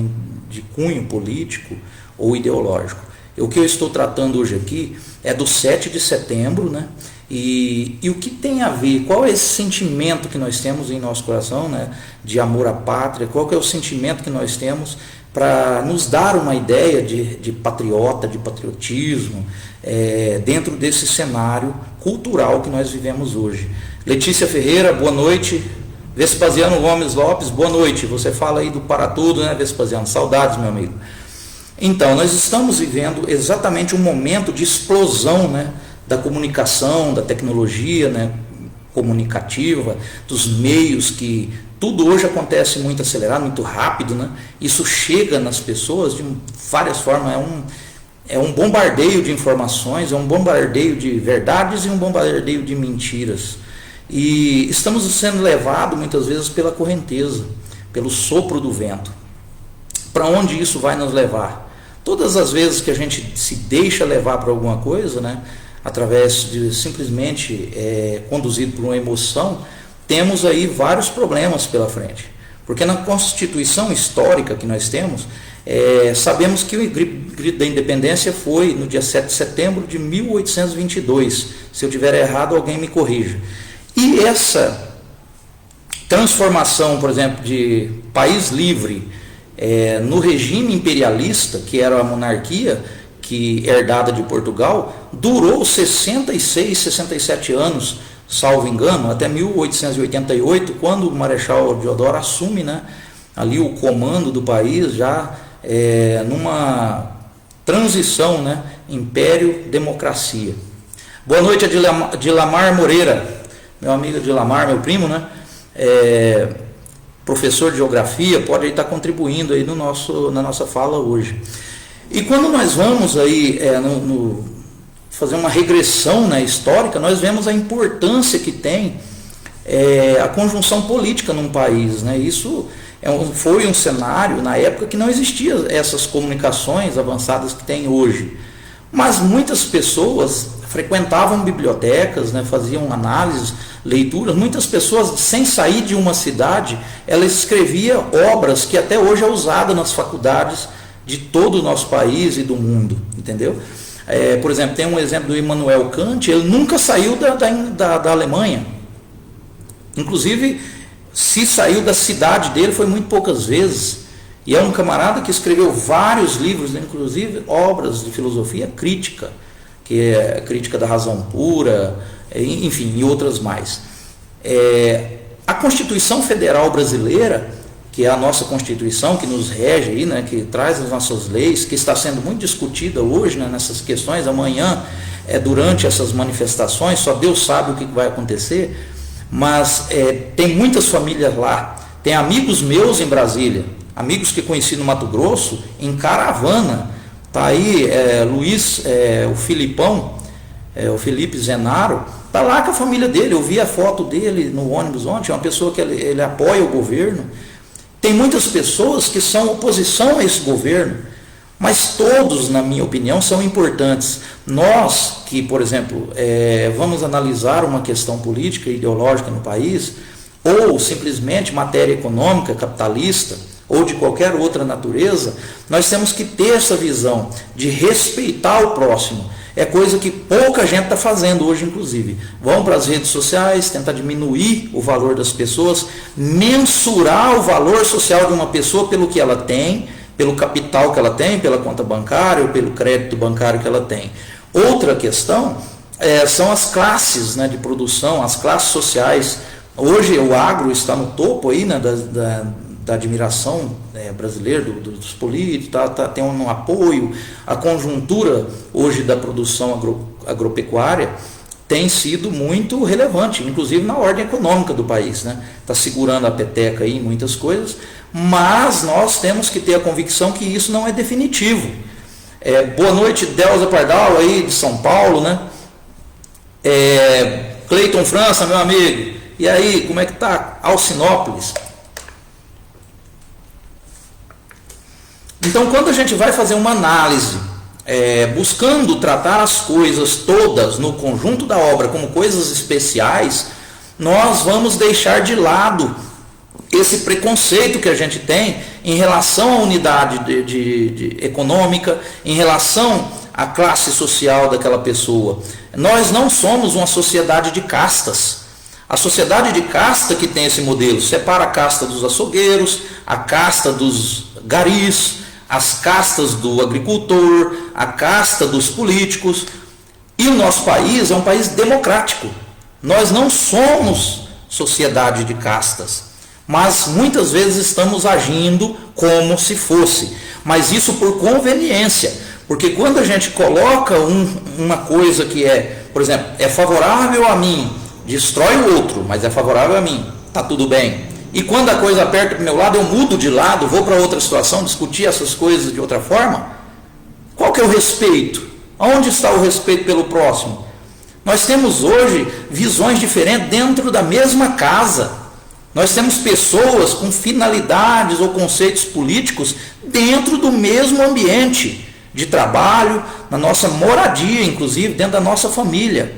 né, de cunho político ou ideológico. O que eu estou tratando hoje aqui é do 7 de setembro, né? E o que tem a ver, qual é esse sentimento que nós temos em nosso coração, né, de amor à pátria, qual que é o sentimento que nós temos para nos dar uma ideia de patriota, de patriotismo, dentro desse cenário cultural que nós vivemos hoje. Letícia Ferreira, boa noite. Vespasiano Gomes Lopes, boa noite. Você fala aí do Para Tudo, né, Vespasiano? Saudades, meu amigo. Então, nós estamos vivendo exatamente um momento de explosão, né, da comunicação, da tecnologia, né, comunicativa, dos meios, que tudo hoje acontece muito acelerado, muito rápido, né? Isso chega nas pessoas de várias formas, é um bombardeio de informações, é um bombardeio de verdades e um bombardeio de mentiras. E estamos sendo levados muitas vezes pela correnteza, pelo sopro do vento. Para onde isso vai nos levar? Todas as vezes que a gente se deixa levar para alguma coisa, né, através de simplesmente conduzido por uma emoção, temos aí vários problemas pela frente. Porque na Constituição histórica que nós temos, sabemos que o grito da independência foi no dia 7 de setembro de 1822. Se eu tiver errado, alguém me corrija. E essa transformação, por exemplo, de país livre no regime imperialista, que era a monarquia, que herdada de Portugal, durou 66, 67 anos, salvo engano, até 1888, quando o Marechal Deodoro assume, né, ali o comando do país, já numa transição, né, império-democracia. Boa noite a Dilamar Moreira, meu amigo Dilamar, meu primo, né, professor de geografia, pode estar contribuindo aí na nossa fala hoje. E quando nós vamos aí fazer uma regressão, né, histórica, nós vemos a importância que tem a conjunção política num país, né? Isso foi um cenário na época que não existia essas comunicações avançadas que tem hoje. Mas muitas pessoas frequentavam bibliotecas, né, faziam análises, leituras. Muitas pessoas, sem sair de uma cidade, elas escreviam obras que até hoje é usada nas faculdades de todo o nosso país e do mundo, entendeu? Por exemplo, tem um exemplo do Immanuel Kant, ele nunca saiu da Alemanha. Inclusive, se saiu da cidade dele, foi muito poucas vezes. E é um camarada que escreveu vários livros, inclusive obras de filosofia crítica, que é a crítica da razão pura, enfim, e outras mais. A Constituição Federal Brasileira, que é a nossa Constituição, que nos rege aí, né, que traz as nossas leis, que está sendo muito discutida hoje, né, nessas questões, amanhã, durante essas manifestações, só Deus sabe o que vai acontecer, mas tem muitas famílias lá, tem amigos meus em Brasília, amigos que conheci no Mato Grosso, em caravana, está aí Luiz, o Filipão, o Felipe Zenaro, está lá com a família dele, eu vi a foto dele no ônibus ontem, é uma pessoa que ele apoia o governo. Tem muitas pessoas que são oposição a esse governo, mas todos, na minha opinião, são importantes. Nós que, por exemplo, vamos analisar uma questão política e ideológica no país, ou simplesmente matéria econômica, capitalista, ou de qualquer outra natureza, nós temos que ter essa visão de respeitar o próximo. É coisa que pouca gente está fazendo hoje, inclusive. Vão para as redes sociais, tentar diminuir o valor das pessoas, mensurar o valor social de uma pessoa pelo que ela tem, pelo capital que ela tem, pela conta bancária ou pelo crédito bancário que ela tem. Outra questão são as classes, né, de produção, as classes sociais. Hoje o agro está no topo aí, né, da admiração brasileira, dos políticos, tá tendo um apoio. A conjuntura hoje da produção agropecuária tem sido muito relevante, inclusive na ordem econômica do país, né? Está segurando a peteca aí em muitas coisas, mas nós temos que ter a convicção que isso não é definitivo. Boa noite, Delza Pardal aí de São Paulo, né? Cleiton França, meu amigo, e aí, como é que tá Alcinópolis? Então, quando a gente vai fazer uma análise, buscando tratar as coisas todas no conjunto da obra como coisas especiais, nós vamos deixar de lado esse preconceito que a gente tem em relação à unidade econômica, em relação à classe social daquela pessoa. Nós não somos uma sociedade de castas. A sociedade de casta que tem esse modelo separa a casta dos açougueiros, a casta dos garis, as castas do agricultor, a casta dos políticos. E o nosso país é um país democrático. Nós não somos sociedade de castas, mas muitas vezes estamos agindo como se fosse. Mas isso por conveniência, porque quando a gente coloca uma coisa que é, por exemplo, é favorável a mim, destrói o outro, mas é favorável a mim, tá tudo bem. E quando a coisa aperta para o meu lado, eu mudo de lado, vou para outra situação, discutir essas coisas de outra forma. Qual que é o respeito? Aonde está o respeito pelo próximo? Nós temos hoje visões diferentes dentro da mesma casa. Nós temos pessoas com finalidades ou conceitos políticos dentro do mesmo ambiente de trabalho, na nossa moradia, inclusive, dentro da nossa família.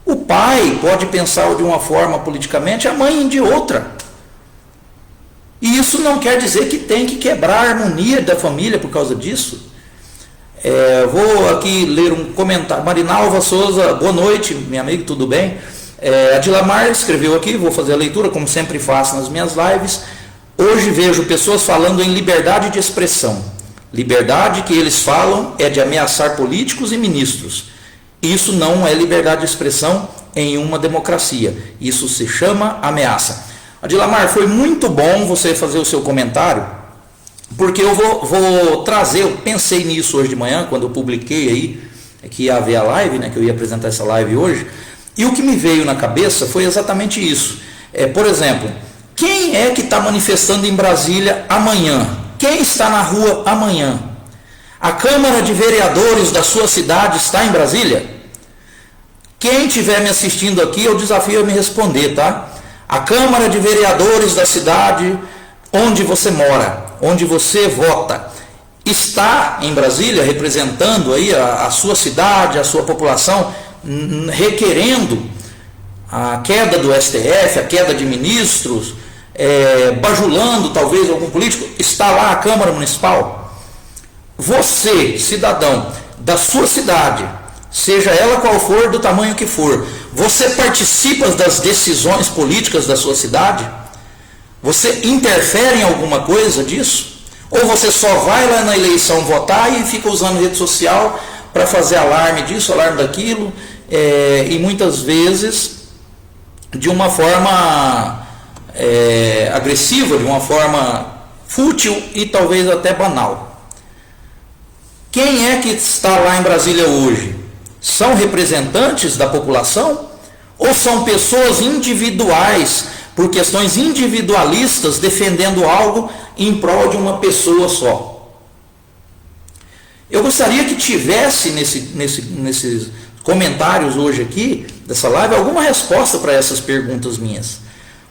O pai pode pensar de uma forma politicamente, a mãe de outra. E isso não quer dizer que tem que quebrar a harmonia da família por causa disso. Vou aqui ler um comentário. Marinalva Souza, boa noite, minha amiga, tudo bem? A Dilamar escreveu aqui, vou fazer a leitura, como sempre faço nas minhas lives. Hoje vejo pessoas falando em liberdade de expressão. Liberdade que eles falam é de ameaçar políticos e ministros. Isso não é liberdade de expressão em uma democracia. Isso se chama ameaça. Adilamar, foi muito bom você fazer o seu comentário, porque eu vou trazer, eu pensei nisso hoje de manhã, quando eu publiquei aí, que ia haver a live, né, que eu ia apresentar essa live hoje, e o que me veio na cabeça foi exatamente isso. Por exemplo, quem é que está manifestando em Brasília amanhã? Quem está na rua amanhã? A Câmara de Vereadores da sua cidade está em Brasília? Quem estiver me assistindo aqui, eu desafio a me responder, tá? A Câmara de Vereadores da cidade onde você mora, onde você vota, está em Brasília representando aí a sua cidade, a sua população, requerendo a queda do STF, a queda de ministros, bajulando talvez algum político? Está lá a Câmara Municipal? Você, cidadão da sua cidade, seja ela qual for, do tamanho que for, você participa das decisões políticas da sua cidade? Você interfere em alguma coisa disso? Ou você só vai lá na eleição votar e fica usando rede social para fazer alarme disso, alarme daquilo, e muitas vezes de uma forma agressiva, de uma forma fútil e talvez até banal. Quem é que está lá em Brasília hoje? São representantes da população? Ou são pessoas individuais, por questões individualistas, defendendo algo em prol de uma pessoa só? Eu gostaria que tivesse nesses comentários hoje aqui, dessa live, alguma resposta para essas perguntas minhas.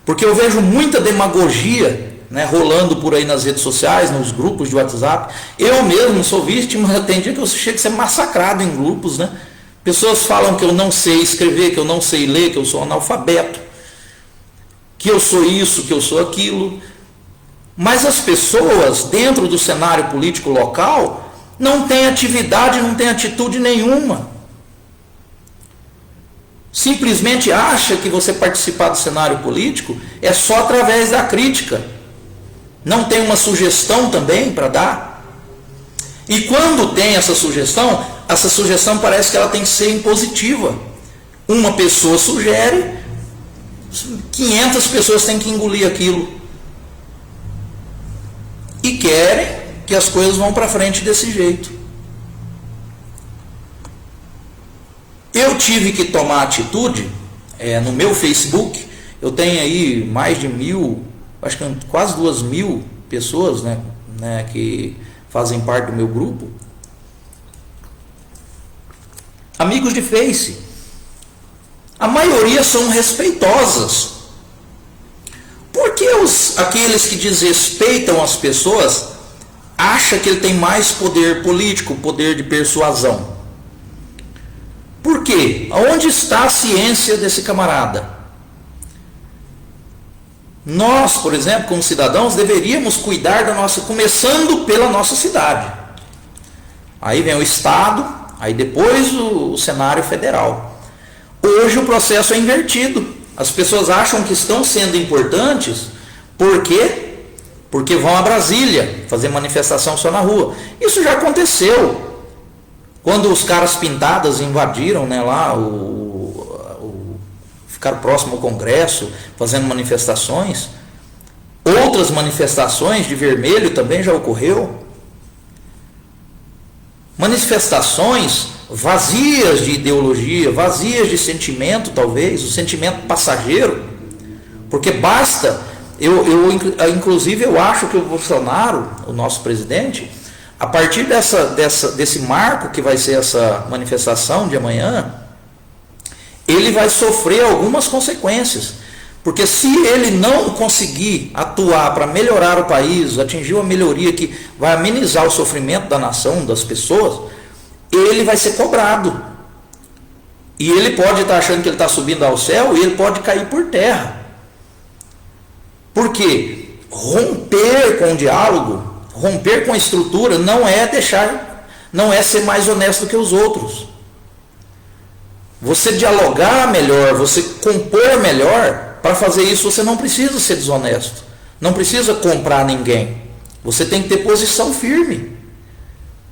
Porque eu vejo muita demagogia, né, rolando por aí nas redes sociais, nos grupos de WhatsApp. Eu mesmo sou vítima, tem dia que eu chego a ser massacrado em grupos, né? Pessoas falam que eu não sei escrever, que eu não sei ler, que eu sou analfabeto, que eu sou isso, que eu sou aquilo. Mas as pessoas dentro do cenário político local não têm atividade, não têm atitude nenhuma. Simplesmente acha que você participar do cenário político é só através da crítica. Não tem uma sugestão também para dar. E quando tem essa sugestão parece que ela tem que ser impositiva. Uma pessoa sugere, 500 pessoas têm que engolir aquilo. E querem que as coisas vão para frente desse jeito. Eu tive que tomar atitude no meu Facebook. Eu tenho aí mais de 1.000, acho que quase 2.000 pessoas, né, que fazem parte do meu grupo. Amigos de Face. A maioria são respeitosas. Por que aqueles que desrespeitam as pessoas acham que ele tem mais poder político, poder de persuasão? Por quê? Onde está a ciência desse camarada? Nós, por exemplo, como cidadãos, deveríamos cuidar da nossa, começando pela nossa cidade. Aí vem o Estado, aí depois o cenário federal. Hoje o processo é invertido. As pessoas acham que estão sendo importantes, por quê? Porque vão a Brasília fazer manifestação só na rua. Isso já aconteceu. Quando os caras pintadas invadiram, né, lá, ficaram próximo ao Congresso, fazendo manifestações. Outras manifestações de vermelho também já ocorreu. Manifestações vazias de ideologia, vazias de sentimento, talvez, o sentimento passageiro. Porque basta, inclusive eu acho que o Bolsonaro, o nosso presidente, a partir desse marco que vai ser essa manifestação de amanhã, ele vai sofrer algumas consequências. Porque se ele não conseguir atuar para melhorar o país, atingir uma melhoria que vai amenizar o sofrimento da nação, das pessoas, ele vai ser cobrado. E ele pode estar achando que ele está subindo ao céu e ele pode cair por terra. Porque romper com o diálogo, romper com a estrutura, não é ser mais honesto que os outros. Você dialogar melhor, você compor melhor, para fazer isso você não precisa ser desonesto, não precisa comprar ninguém. Você tem que ter posição firme.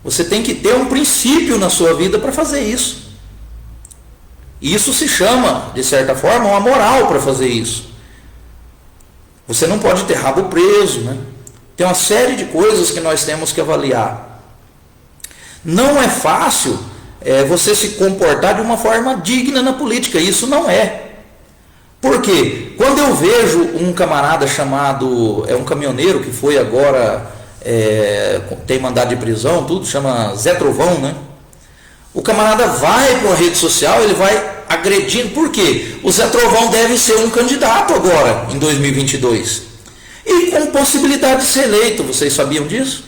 Você tem que ter um princípio na sua vida para fazer isso. Isso se chama, de certa forma, uma moral para fazer isso. Você não pode ter rabo preso, né? Tem uma série de coisas que nós temos que avaliar. Não é fácil você se comportar de uma forma digna na política. Isso não é. Por quê? Quando eu vejo um camarada chamado, um caminhoneiro que foi agora, tem mandado de prisão, tudo, chama Zé Trovão, né? O camarada vai para uma rede social, ele vai agredindo. Por quê? O Zé Trovão deve ser um candidato agora, em 2022. E com possibilidade de ser eleito, vocês sabiam disso?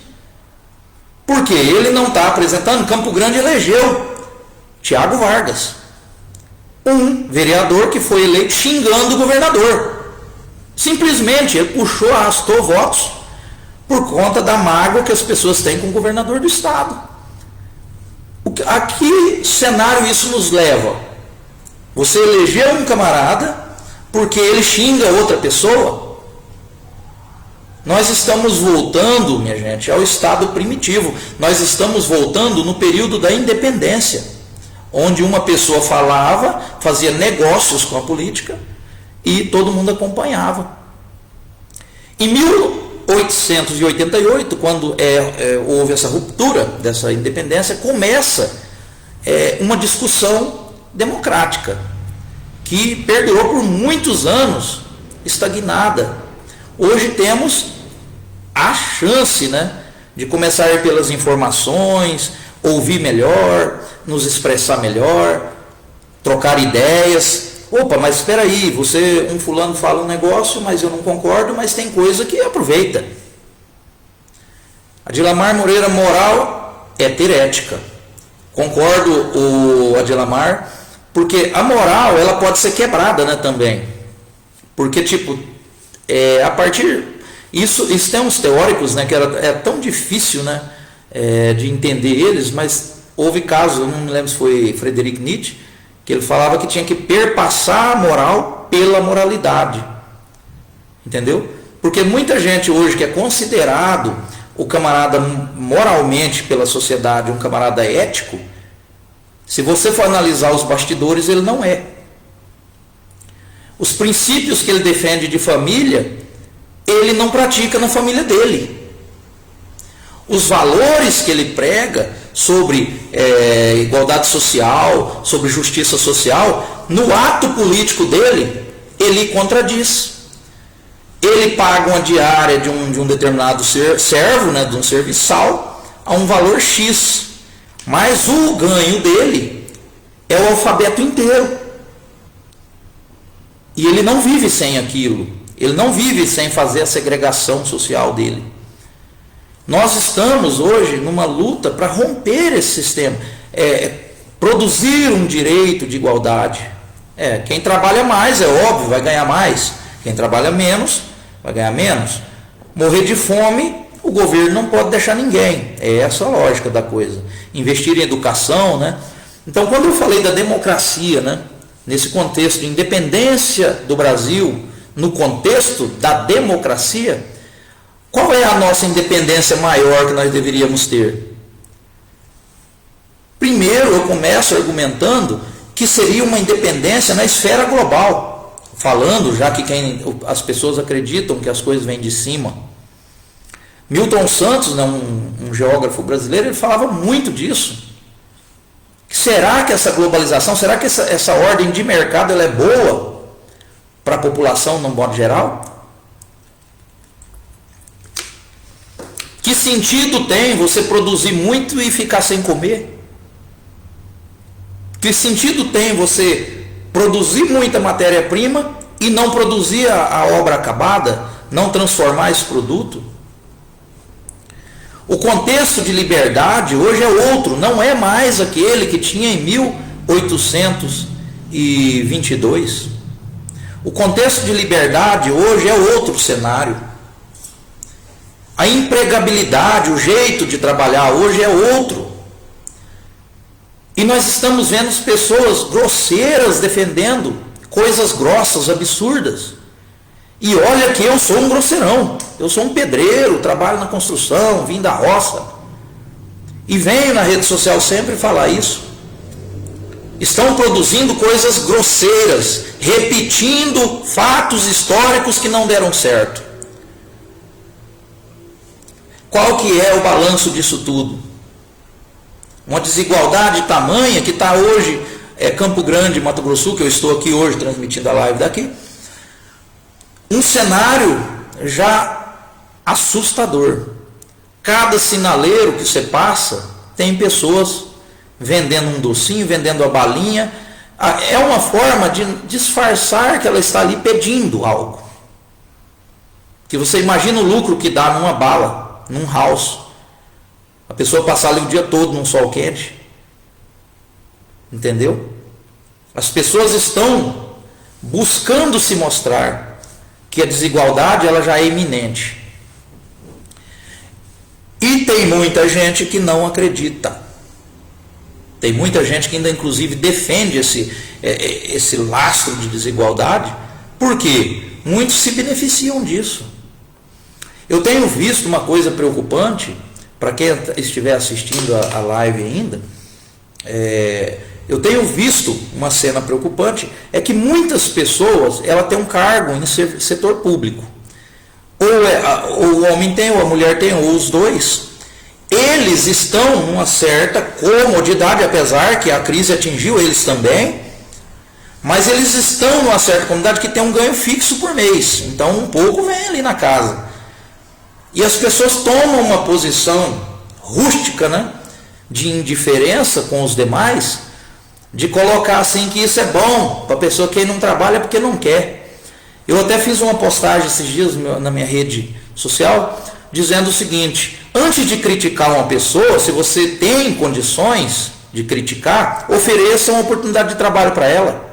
Porque ele não está apresentando. Campo Grande elegeu Tiago Vargas, um vereador que foi eleito xingando o governador. Simplesmente ele puxou, arrastou votos por conta da mágoa que as pessoas têm com o governador do estado. A que cenário isso nos leva? Você elegeu um camarada porque ele xinga outra pessoa? Nós estamos voltando, minha gente, ao estado primitivo. Nós estamos voltando no período da independência, onde uma pessoa falava, fazia negócios com a política e todo mundo acompanhava. Em 1888, quando houve essa ruptura dessa independência, começa uma discussão democrática que perdurou por muitos anos, estagnada. Hoje temos a chance, né, de começar a ir pelas informações, ouvir melhor, nos expressar melhor, trocar ideias. Opa, mas espera aí, um fulano fala um negócio, mas eu não concordo, mas tem coisa que aproveita. Adilamar Moreira, moral é ter ética. Concordo, o Adilamar, porque a moral ela pode ser quebrada, né, também. Porque a partir isso tem uns teóricos, né, que é tão difícil, né, de entender eles, mas houve casos, eu não me lembro se foi Friedrich Nietzsche, que ele falava que tinha que perpassar a moral pela moralidade, entendeu? Porque muita gente hoje que é considerado o camarada moralmente pela sociedade um camarada ético, se você for analisar os bastidores, ele não é. Os princípios que ele defende de família, ele não pratica na família dele. Os valores que ele prega sobre igualdade social, sobre justiça social, no ato político dele, ele contradiz. Ele paga uma diária de um determinado servo, né, de um serviçal, a um valor X, mas o ganho dele é o alfabeto inteiro. E ele não vive sem aquilo, ele não vive sem fazer a segregação social dele. Nós estamos hoje numa luta para romper esse sistema, produzir um direito de igualdade. Quem trabalha mais, é óbvio, vai ganhar mais. Quem trabalha menos vai ganhar menos. Morrer de fome, o governo não pode deixar ninguém. É essa a lógica da coisa. Investir em educação, né? Então, quando eu falei da democracia, né, nesse contexto de independência do Brasil, no contexto da democracia, qual é a nossa independência maior que nós deveríamos ter? Primeiro, eu começo argumentando que seria uma independência na esfera global, falando, já que as pessoas acreditam que as coisas vêm de cima. Milton Santos, né, um geógrafo brasileiro, ele falava muito disso. Será que essa globalização, será que essa ordem de mercado ela é boa para a população no modo geral? Que sentido tem você produzir muito e ficar sem comer? Que sentido tem você produzir muita matéria-prima e não produzir a obra acabada, não transformar esse produto? O contexto de liberdade hoje é outro, não é mais aquele que tinha em 1822. O contexto de liberdade hoje é outro cenário. A empregabilidade, o jeito de trabalhar hoje é outro. E nós estamos vendo pessoas grosseiras defendendo coisas grossas, absurdas. E olha que eu sou um grosseirão, eu sou um pedreiro, trabalho na construção, vim da roça. E venho na rede social sempre falar isso. Estão produzindo coisas grosseiras, repetindo fatos históricos que não deram certo. Qual que é o balanço disso tudo? Uma desigualdade tamanha que está hoje, Campo Grande, Mato Grosso do Sul, que eu estou aqui hoje transmitindo a live daqui. Um cenário já assustador. Cada sinaleiro que você passa tem pessoas vendendo um docinho, vendendo a balinha. É uma forma de disfarçar que ela está ali pedindo algo. Que você imagina o lucro que dá numa bala, num house. A pessoa passar ali o dia todo num sol quente. Entendeu? As pessoas estão buscando se mostrar que a desigualdade ela já é iminente. E tem muita gente que não acredita. Tem muita gente que ainda inclusive defende esse lastro de desigualdade. Por quê? Muitos se beneficiam disso. Eu tenho visto uma coisa preocupante, para quem estiver assistindo a live ainda, eu tenho visto uma cena preocupante, é que muitas pessoas, ela tem um cargo em setor público. Ou o homem tem, ou a mulher tem, ou os dois. Eles estão numa certa comodidade, apesar que a crise atingiu eles também, mas eles estão numa certa comodidade que tem um ganho fixo por mês. Então um pouco vem ali na casa. E as pessoas tomam uma posição rústica, né, de indiferença com os demais, de colocar assim que isso é bom para a pessoa que não trabalha porque não quer. Eu até fiz uma postagem esses dias na minha rede social dizendo o seguinte: antes de criticar uma pessoa, se você tem condições de criticar, ofereça uma oportunidade de trabalho para ela,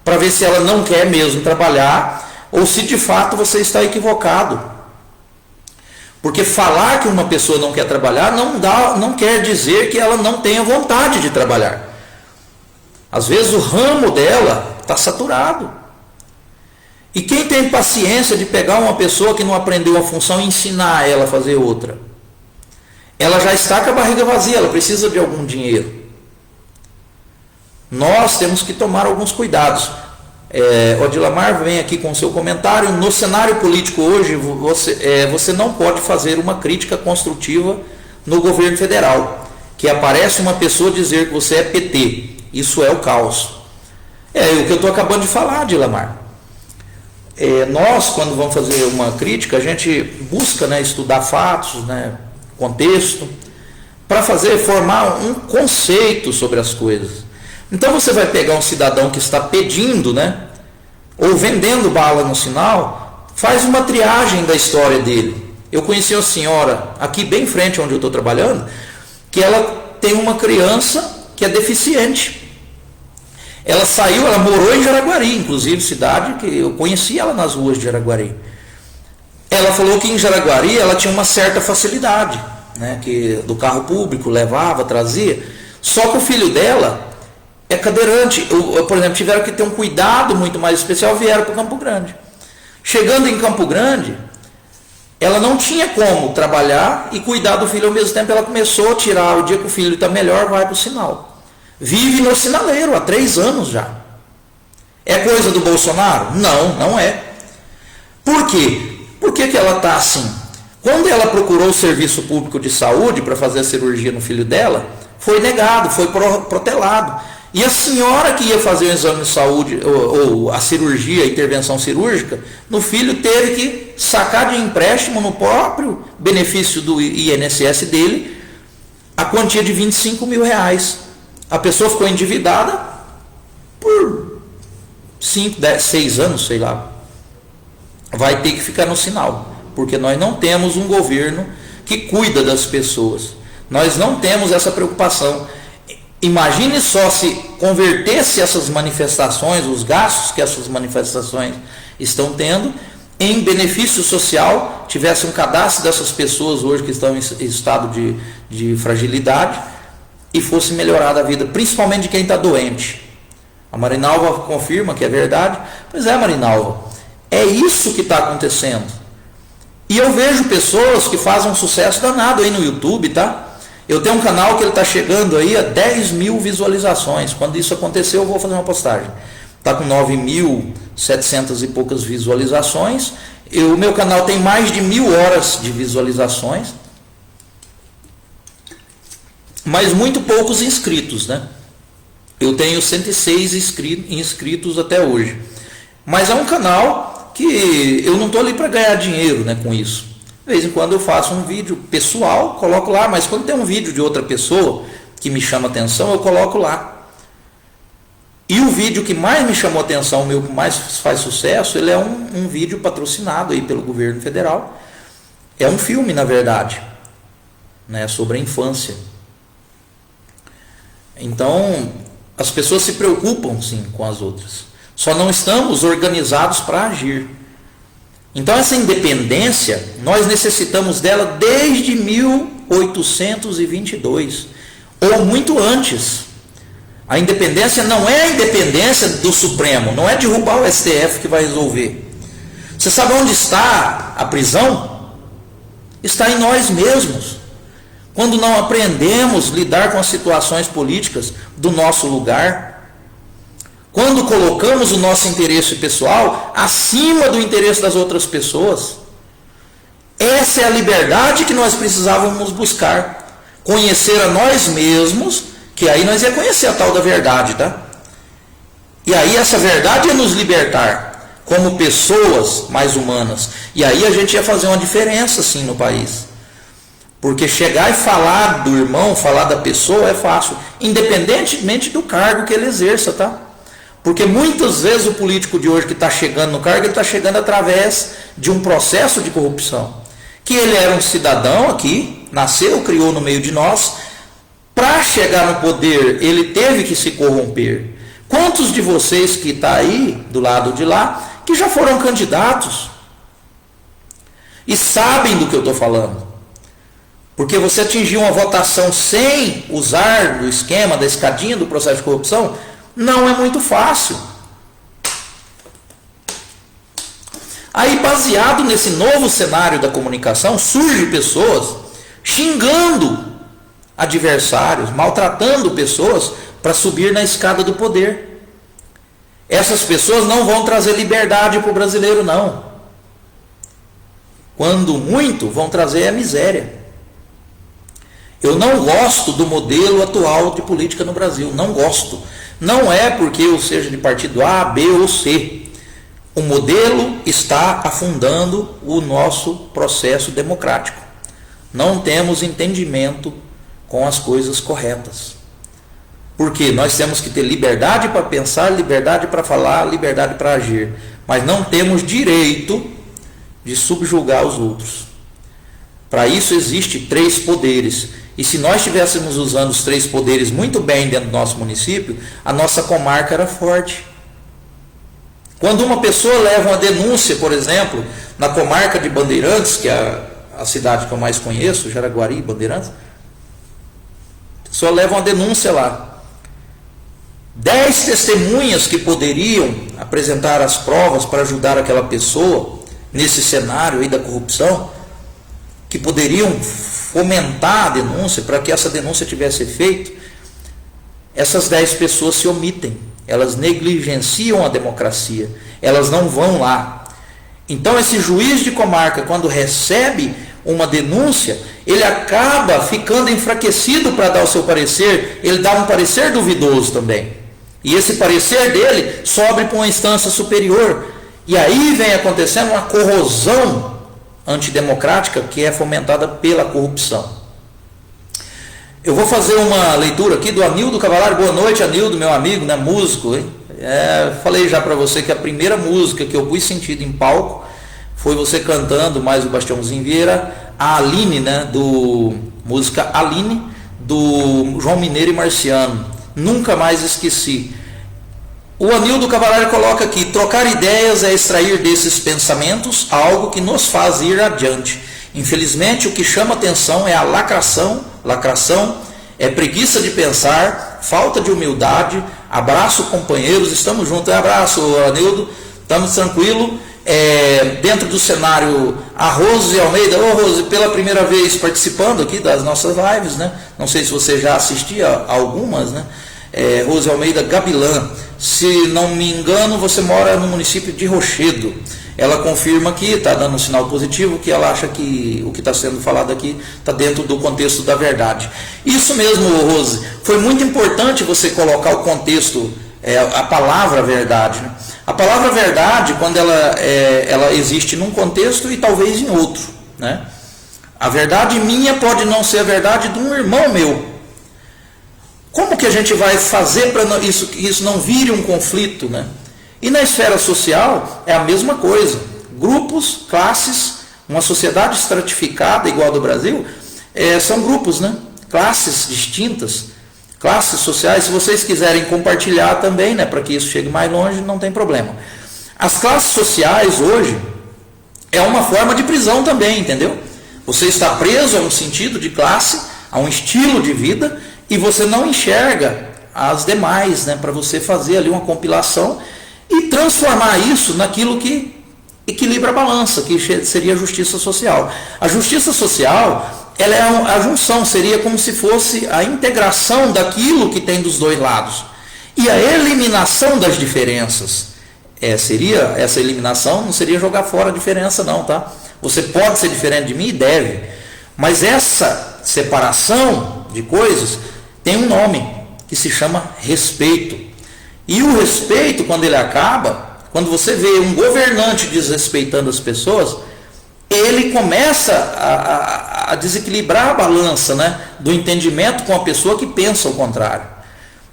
para ver se ela não quer mesmo trabalhar ou se de fato você está equivocado. Porque falar que uma pessoa não quer trabalhar não quer dizer que ela não tenha vontade de trabalhar. Às vezes o ramo dela está saturado. E quem tem paciência de pegar uma pessoa que não aprendeu a função e ensinar ela a fazer outra? Ela já está com a barriga vazia, ela precisa de algum dinheiro. Nós temos que tomar alguns cuidados. O Adilamar vem aqui com o seu comentário. No cenário político hoje, você não pode fazer uma crítica construtiva no governo federal, que aparece uma pessoa dizer que você é PT. Isso é o caos. É o que eu estou acabando de falar, Adilamar. Nós, quando vamos fazer uma crítica, a gente busca, né, estudar fatos, né, contexto, para formar um conceito sobre as coisas. Então você vai pegar um cidadão que está pedindo, né, ou vendendo bala no sinal, faz uma triagem da história dele. Eu conheci uma senhora aqui bem em frente onde eu estou trabalhando, que ela tem uma criança que é deficiente. Ela morou em Jaraguari, inclusive cidade que eu conheci ela nas ruas de Jaraguari. ela falou que em Jaraguari ela tinha uma certa facilidade, né, que do carro público levava, trazia, só que o filho dela é cadeirante, por exemplo, tiveram que ter um cuidado muito mais especial, vieram para Campo Grande. Chegando em Campo Grande, ela não tinha como trabalhar e cuidar do filho ao mesmo tempo, ela começou a tirar, o dia que o filho está melhor, vai para o sinal. Vive no sinaleiro há 3 anos já. É coisa do Bolsonaro? Não, não é. Por quê? Por que ela está assim? Quando ela procurou o serviço público de saúde para fazer a cirurgia no filho dela, foi negado, foi protelado. E a senhora que ia fazer o exame de saúde, ou a cirurgia, a intervenção cirúrgica, no filho teve que sacar de empréstimo no próprio benefício do INSS dele, a quantia de R$25 mil. A pessoa ficou endividada por 5, 10, 6 anos, sei lá. Vai ter que ficar no sinal, porque nós não temos um governo que cuida das pessoas. Nós não temos essa preocupação. Imagine só se convertesse essas manifestações, os gastos que essas manifestações estão tendo, em benefício social, tivesse um cadastro dessas pessoas hoje que estão em estado de fragilidade e fosse melhorada a vida, principalmente de quem está doente. A Marinalva confirma que é verdade. Pois é, Marinalva, é isso que está acontecendo. E eu vejo pessoas que fazem um sucesso danado aí no YouTube, tá? Eu tenho um canal que ele está chegando aí a 10 mil visualizações. Quando isso acontecer, eu vou fazer uma postagem. Está com 9.700 e poucas visualizações. O meu canal tem mais de 1.000 horas de visualizações. Mas muito poucos inscritos, né? Eu tenho 106 inscritos até hoje. Mas é um canal que eu não estou ali para ganhar dinheiro, né, com isso. De vez em quando eu faço um vídeo pessoal, coloco lá, mas quando tem um vídeo de outra pessoa que me chama atenção, eu coloco lá. E o vídeo que mais me chamou atenção, o meu que mais faz sucesso, ele é um vídeo patrocinado aí pelo governo federal. É um filme, na verdade, né, sobre a infância. Então, as pessoas se preocupam, sim, com as outras. Só não estamos organizados para agir. Então essa independência, nós necessitamos dela desde 1822, ou muito antes. A independência não é a independência do Supremo, não é derrubar o STF que vai resolver. Você sabe onde está a prisão? Está em nós mesmos. Quando não aprendemos a lidar com as situações políticas do nosso lugar, quando colocamos o nosso interesse pessoal acima do interesse das outras pessoas, essa é a liberdade que nós precisávamos buscar. Conhecer a nós mesmos, que aí nós ia conhecer a tal da verdade, tá? E aí essa verdade ia nos libertar como pessoas mais humanas. E aí a gente ia fazer uma diferença, sim, no país. Porque chegar e falar do irmão, falar da pessoa é fácil, independentemente do cargo que ele exerça, tá? Porque muitas vezes o político de hoje que está chegando no cargo, ele está chegando através de um processo de corrupção. Que ele era um cidadão aqui, nasceu, criou no meio de nós, para chegar no poder, ele teve que se corromper. Quantos de vocês que estão aí, do lado de lá, que já foram candidatos? E sabem do que eu estou falando. Porque você atingiu uma votação sem usar o esquema da escadinha do processo de corrupção, não é muito fácil. Aí, baseado nesse novo cenário da comunicação, surgem pessoas xingando adversários, maltratando pessoas para subir na escada do poder. Essas pessoas não vão trazer liberdade para o brasileiro, não. Quando muito, vão trazer a miséria. Eu não gosto do modelo atual de política no Brasil, não gosto. Não é porque eu seja de partido A, B ou C. O modelo está afundando o nosso processo democrático. Não temos entendimento com as coisas corretas. Porque nós temos que ter liberdade para pensar, liberdade para falar, liberdade para agir. Mas não temos direito de subjugar os outros. Para isso existem 3 poderes. E se nós estivéssemos usando os 3 poderes muito bem dentro do nosso município, a nossa comarca era forte. Quando uma pessoa leva uma denúncia, por exemplo, na comarca de Bandeirantes, que é a cidade que eu mais conheço, Jaraguari, Bandeirantes, a pessoa leva uma denúncia lá. 10 testemunhas que poderiam apresentar as provas para ajudar aquela pessoa nesse cenário aí da corrupção, que poderiam fomentar a denúncia para que essa denúncia tivesse efeito, essas 10 pessoas se omitem, elas negligenciam a democracia, elas não vão lá. Então esse juiz de comarca, quando recebe uma denúncia, ele acaba ficando enfraquecido para dar o seu parecer, ele dá um parecer duvidoso também. E esse parecer dele sobe para uma instância superior. E aí vem acontecendo uma corrosão antidemocrática que é fomentada pela corrupção. Eu vou fazer uma leitura aqui do Anildo Cavalari. Boa noite, Anildo, meu amigo, né, músico, hein? Falei já para você que a primeira música que eu pus sentido em palco foi você cantando mais o Bastiãozinho Vieira, a Aline, né, do música Aline, do João Mineiro e Marciano. Nunca mais esqueci. O Anildo Cavalari coloca aqui: trocar ideias é extrair desses pensamentos algo que nos faz ir adiante. Infelizmente, o que chama atenção é a lacração é preguiça de pensar, falta de humildade. Abraço, companheiros, estamos juntos. Abraço, Anildo, estamos tranquilo. Dentro do cenário, a Rose Almeida. Rose, pela primeira vez participando aqui das nossas lives, né? Não sei se você já assistia a algumas, né? Rose Almeida Gabilã, se não me engano, você mora no município de Rochedo. Ela confirma que está dando um sinal positivo, que ela acha que o que está sendo falado aqui está dentro do contexto da verdade. Isso mesmo, Rose, foi muito importante você colocar o contexto, a palavra verdade, né? A palavra verdade, quando ela existe num contexto e talvez em outro, né? A verdade minha pode não ser a verdade de um irmão meu. Como que a gente vai fazer para isso não vire um conflito, né? E na esfera social é a mesma coisa. Grupos, classes, uma sociedade estratificada igual a do Brasil, são grupos, né? Classes distintas, classes sociais. Se vocês quiserem compartilhar também, né, para que isso chegue mais longe, não tem problema. As classes sociais hoje é uma forma de prisão também, entendeu? Você está preso a um sentido de classe, a um estilo de vida, e você não enxerga as demais, né, para você fazer ali uma compilação e transformar isso naquilo que equilibra a balança, que seria a justiça social. A justiça social, ela é a junção, seria como se fosse a integração daquilo que tem dos dois lados. E a eliminação das diferenças. Essa eliminação não seria jogar fora a diferença não, tá? Você pode ser diferente de mim e deve. Mas essa separação de coisas tem um nome, que se chama respeito. E o respeito, quando ele acaba, quando você vê um governante desrespeitando as pessoas, ele começa a desequilibrar a balança, né, do entendimento com a pessoa que pensa o contrário.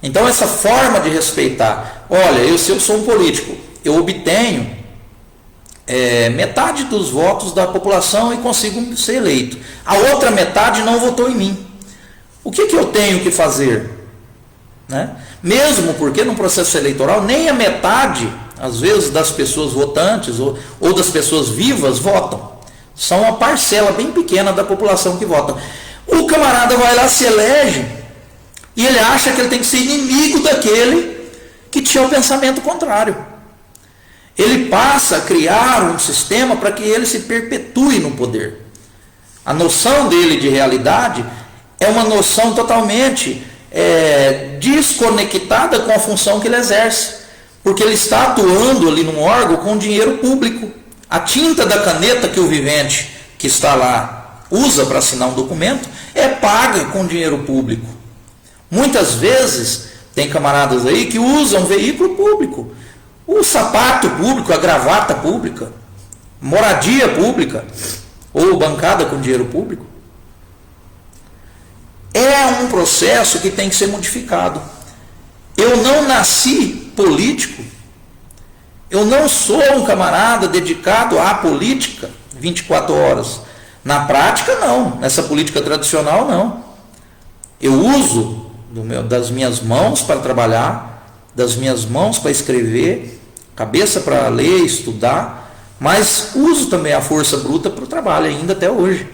Então essa forma de respeitar, olha, se eu sou um político, eu obtenho metade dos votos da população e consigo ser eleito. A outra metade não votou em mim. O que eu tenho que fazer? Né? Mesmo porque no processo eleitoral nem a metade, às vezes, das pessoas votantes ou das pessoas vivas votam. São uma parcela bem pequena da população que vota. O camarada vai lá, se elege, e ele acha que ele tem que ser inimigo daquele que tinha o pensamento contrário. Ele passa a criar um sistema para que ele se perpetue no poder. A noção dele de realidade é uma noção totalmente desconectada com a função que ele exerce, porque ele está atuando ali num órgão com dinheiro público. A tinta da caneta que o vivente que está lá usa para assinar um documento é paga com dinheiro público. Muitas vezes tem camaradas aí que usam veículo público, o sapato público, a gravata pública, moradia pública ou bancada com dinheiro público. É um processo que tem que ser modificado. Eu não nasci político, eu não sou um camarada dedicado à política 24 horas. Na prática, não. Nessa política tradicional, não. Eu uso das minhas mãos para trabalhar, das minhas mãos para escrever, cabeça para ler, estudar, mas uso também a força bruta para o trabalho ainda até hoje.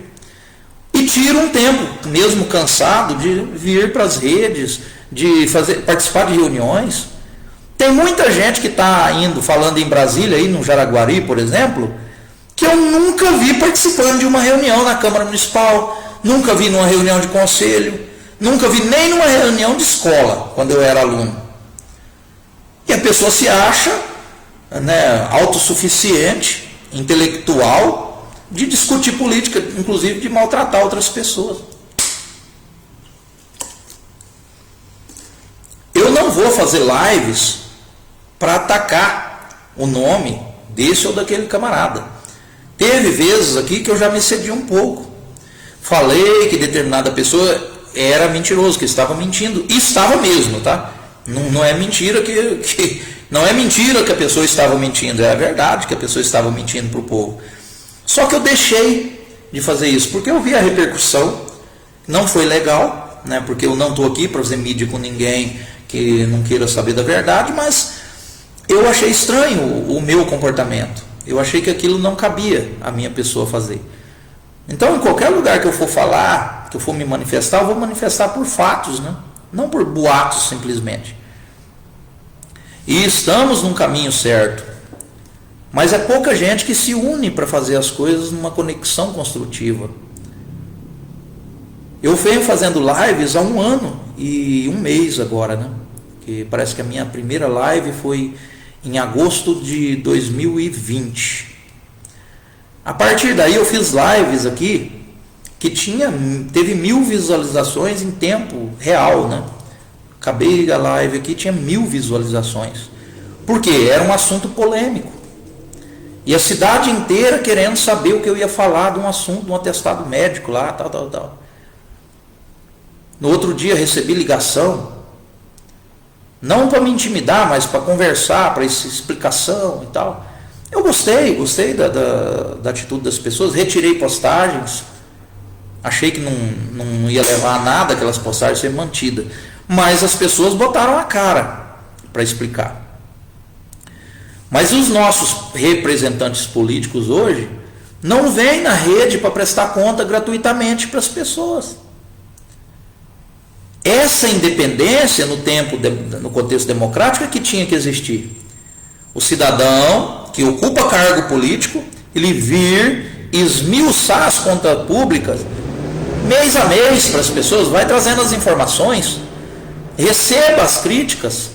E tiro um tempo, mesmo cansado, de vir para as redes, de participar de reuniões. Tem muita gente que está indo, falando em Brasília, aí no Jaraguari, por exemplo, que eu nunca vi participando de uma reunião na Câmara Municipal, nunca vi numa reunião de conselho, nunca vi nem numa reunião de escola, quando eu era aluno. E a pessoa se acha, né, autossuficiente, intelectual, de discutir política, inclusive de maltratar outras pessoas. Eu não vou fazer lives para atacar o nome desse ou daquele camarada. Teve vezes aqui que eu já me excedi um pouco. Falei que determinada pessoa era mentiroso, que estava mentindo. E estava mesmo, tá? Não é mentira não é mentira que a pessoa estava mentindo, é a verdade que a pessoa estava mentindo para o povo. Só que eu deixei de fazer isso, porque eu vi a repercussão, não foi legal, né? Porque eu não estou aqui para fazer mídia com ninguém que não queira saber da verdade, mas eu achei estranho o meu comportamento. Eu achei que aquilo não cabia a minha pessoa fazer. Então, em qualquer lugar que eu for falar, que eu for me manifestar, eu vou manifestar por fatos, né? Não por boatos simplesmente. E estamos num caminho certo. Mas é pouca gente que se une para fazer as coisas numa conexão construtiva. Eu venho fazendo lives há 1 ano e 1 mês agora, né? Que parece que a minha primeira live foi em agosto de 2020. A partir daí eu fiz lives aqui que teve 1000 visualizações em tempo real, né? Acabei a live aqui, tinha 1000 visualizações. Por quê? Era um assunto polêmico. E a cidade inteira querendo saber o que eu ia falar de um assunto, de um atestado médico lá, tal. No outro dia recebi ligação, não para me intimidar, mas para conversar, para essa explicação e tal. Eu gostei da atitude das pessoas, retirei postagens, achei que não ia levar a nada aquelas postagens ser mantidas, mas as pessoas botaram a cara para explicar. Mas os nossos representantes políticos hoje não vêm na rede para prestar conta gratuitamente para as pessoas. Essa independência no contexto democrático é que tinha que existir. O cidadão que ocupa cargo político, ele vir esmiuçar as contas públicas mês a mês para as pessoas, vai trazendo as informações, receba as críticas,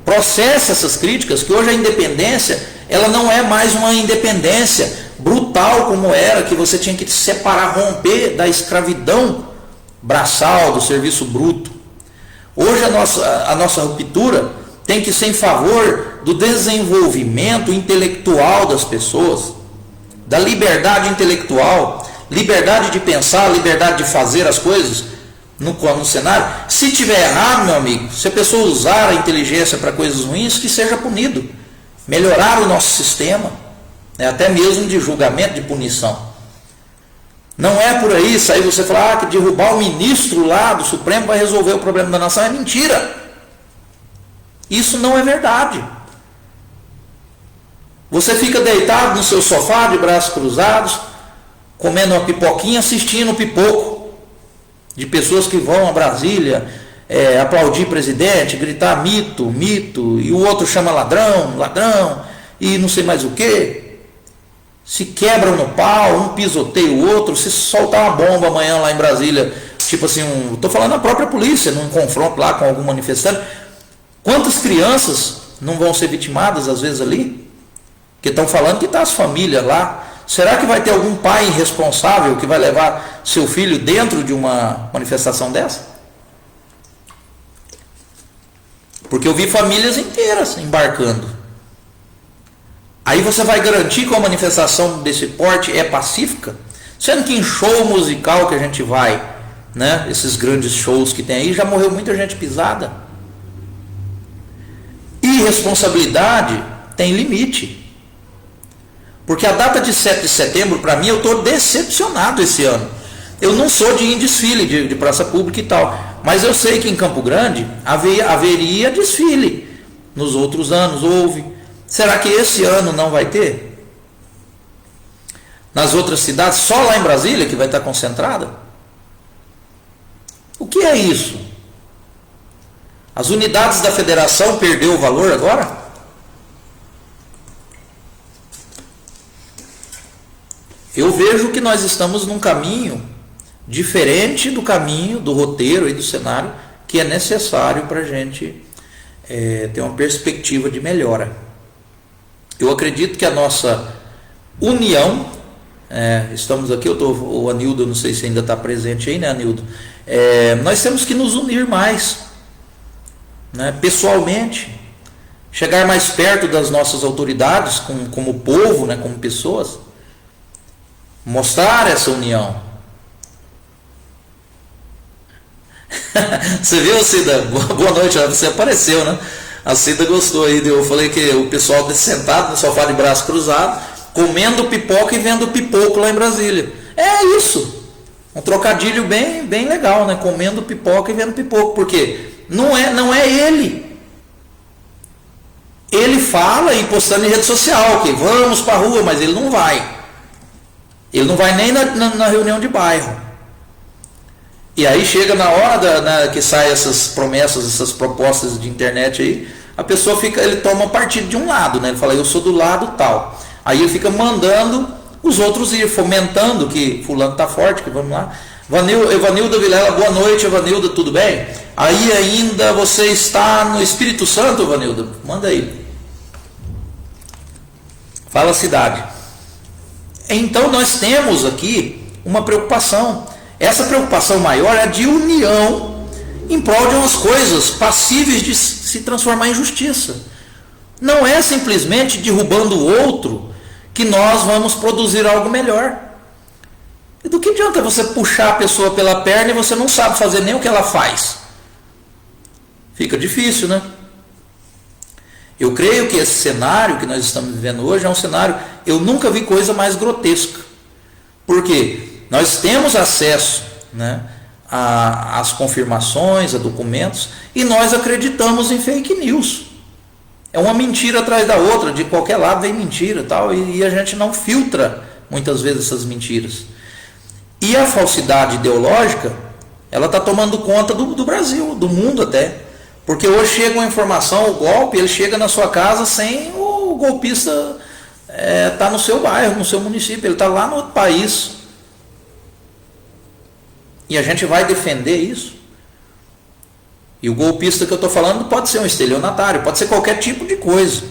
processe essas críticas, que hoje a independência, ela não é mais uma independência brutal como era, que você tinha que se separar, romper da escravidão braçal, do serviço bruto. Hoje a nossa ruptura tem que ser em favor do desenvolvimento intelectual das pessoas, da liberdade intelectual, liberdade de pensar, liberdade de fazer as coisas no cenário. Se tiver errado, meu amigo, se a pessoa usar a inteligência para coisas ruins, que seja punido. Melhorar o nosso sistema, né, até mesmo de julgamento, de punição. Não é por aí, sair você falar que derrubar o ministro lá do Supremo vai resolver o problema da nação. É mentira. Isso não é verdade. Você fica deitado no seu sofá, de braços cruzados, comendo uma pipoquinha, assistindo o pipoco de pessoas que vão a Brasília aplaudir presidente, gritar mito, mito, e o outro chama ladrão, ladrão, e não sei mais o que. Se quebram no pau, um pisoteia o outro. Se soltar uma bomba amanhã lá em Brasília, tipo assim, estou falando da própria polícia, num confronto lá com algum manifestante, quantas crianças não vão ser vitimadas às vezes ali? Que estão falando que está as famílias lá. Será que vai ter algum pai irresponsável que vai levar seu filho dentro de uma manifestação dessa? Porque eu vi famílias inteiras embarcando. Aí você vai garantir que uma manifestação desse porte é pacífica? Sendo que em show musical que a gente vai, né, esses grandes shows que tem aí, já morreu muita gente pisada. Irresponsabilidade tem limite. Porque a data de 7 de setembro, para mim, eu estou decepcionado esse ano. Eu não sou de ir em desfile de praça pública e tal, mas eu sei que em Campo Grande haveria desfile. Nos outros anos houve. Será que esse ano não vai ter? Nas outras cidades, só lá em Brasília que vai estar concentrada? O que é isso? As unidades da federação perdeu o valor agora? Eu vejo que nós estamos num caminho diferente do caminho, do roteiro e do cenário que é necessário para a gente ter uma perspectiva de melhora. Eu acredito que a nossa união, estamos aqui, o Anildo, não sei se ainda está presente aí, né, Anildo? Nós temos que nos unir mais, né, pessoalmente, chegar mais perto das nossas autoridades, como povo, né, como pessoas, mostrar essa união. Você viu, Cida? Boa noite, você apareceu, né? A Cida gostou aí, eu falei que o pessoal sentado no sofá de braço cruzado, comendo pipoca e vendo pipoco lá em Brasília. É isso, um trocadilho bem legal, né? Comendo pipoca e vendo pipoco, porque não é ele. Ele fala e postando em rede social que vamos para a rua, mas ele não vai. Ele não vai nem na reunião de bairro. E aí chega na hora que saem essas promessas, essas propostas de internet aí, a pessoa ele toma partido de um lado, né? Ele fala, eu sou do lado tal. Aí ele fica mandando os outros ir, fomentando que fulano tá forte, que vamos lá. Evanilda Vilela, boa noite, Evanilda, tudo bem? Aí ainda você está no Espírito Santo, Evanilda? Manda aí. Fala a cidade. Então nós temos aqui uma preocupação. Essa preocupação maior é de união em prol de umas coisas passíveis de se transformar em justiça. Não é simplesmente derrubando o outro que nós vamos produzir algo melhor. E do que adianta você puxar a pessoa pela perna e você não sabe fazer nem o que ela faz? Fica difícil, né? Eu creio que esse cenário que nós estamos vivendo hoje é um cenário, eu nunca vi coisa mais grotesca. Por quê? Nós temos acesso, né, às confirmações, a documentos, e nós acreditamos em fake news. É uma mentira atrás da outra, de qualquer lado vem mentira, tal, e a gente não filtra muitas vezes essas mentiras. E a falsidade ideológica, ela está tomando conta do Brasil, do mundo até. Porque hoje chega uma informação, o golpe, ele chega na sua casa sem o golpista estar no seu bairro, no seu município, ele está lá no outro país. E a gente vai defender isso. E o golpista que eu estou falando pode ser um estelionatário, pode ser qualquer tipo de coisa.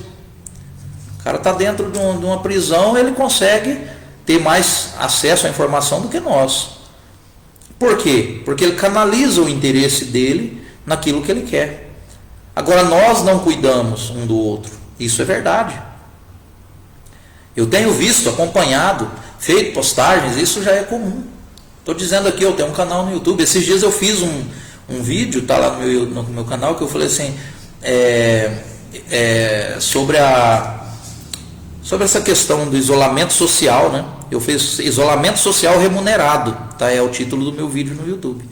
O cara está dentro de uma prisão, ele consegue ter mais acesso à informação do que nós. Por quê? Porque ele canaliza o interesse dele naquilo que ele quer. Agora nós não cuidamos um do outro. Isso é verdade. Eu tenho visto, acompanhado, feito postagens, isso já é comum. Estou dizendo aqui, eu tenho um canal no YouTube. Esses dias eu fiz um vídeo, tá lá no meu canal, que eu falei assim, sobre essa questão do isolamento social, né? Eu fiz isolamento social remunerado, tá? É o título do meu vídeo no YouTube.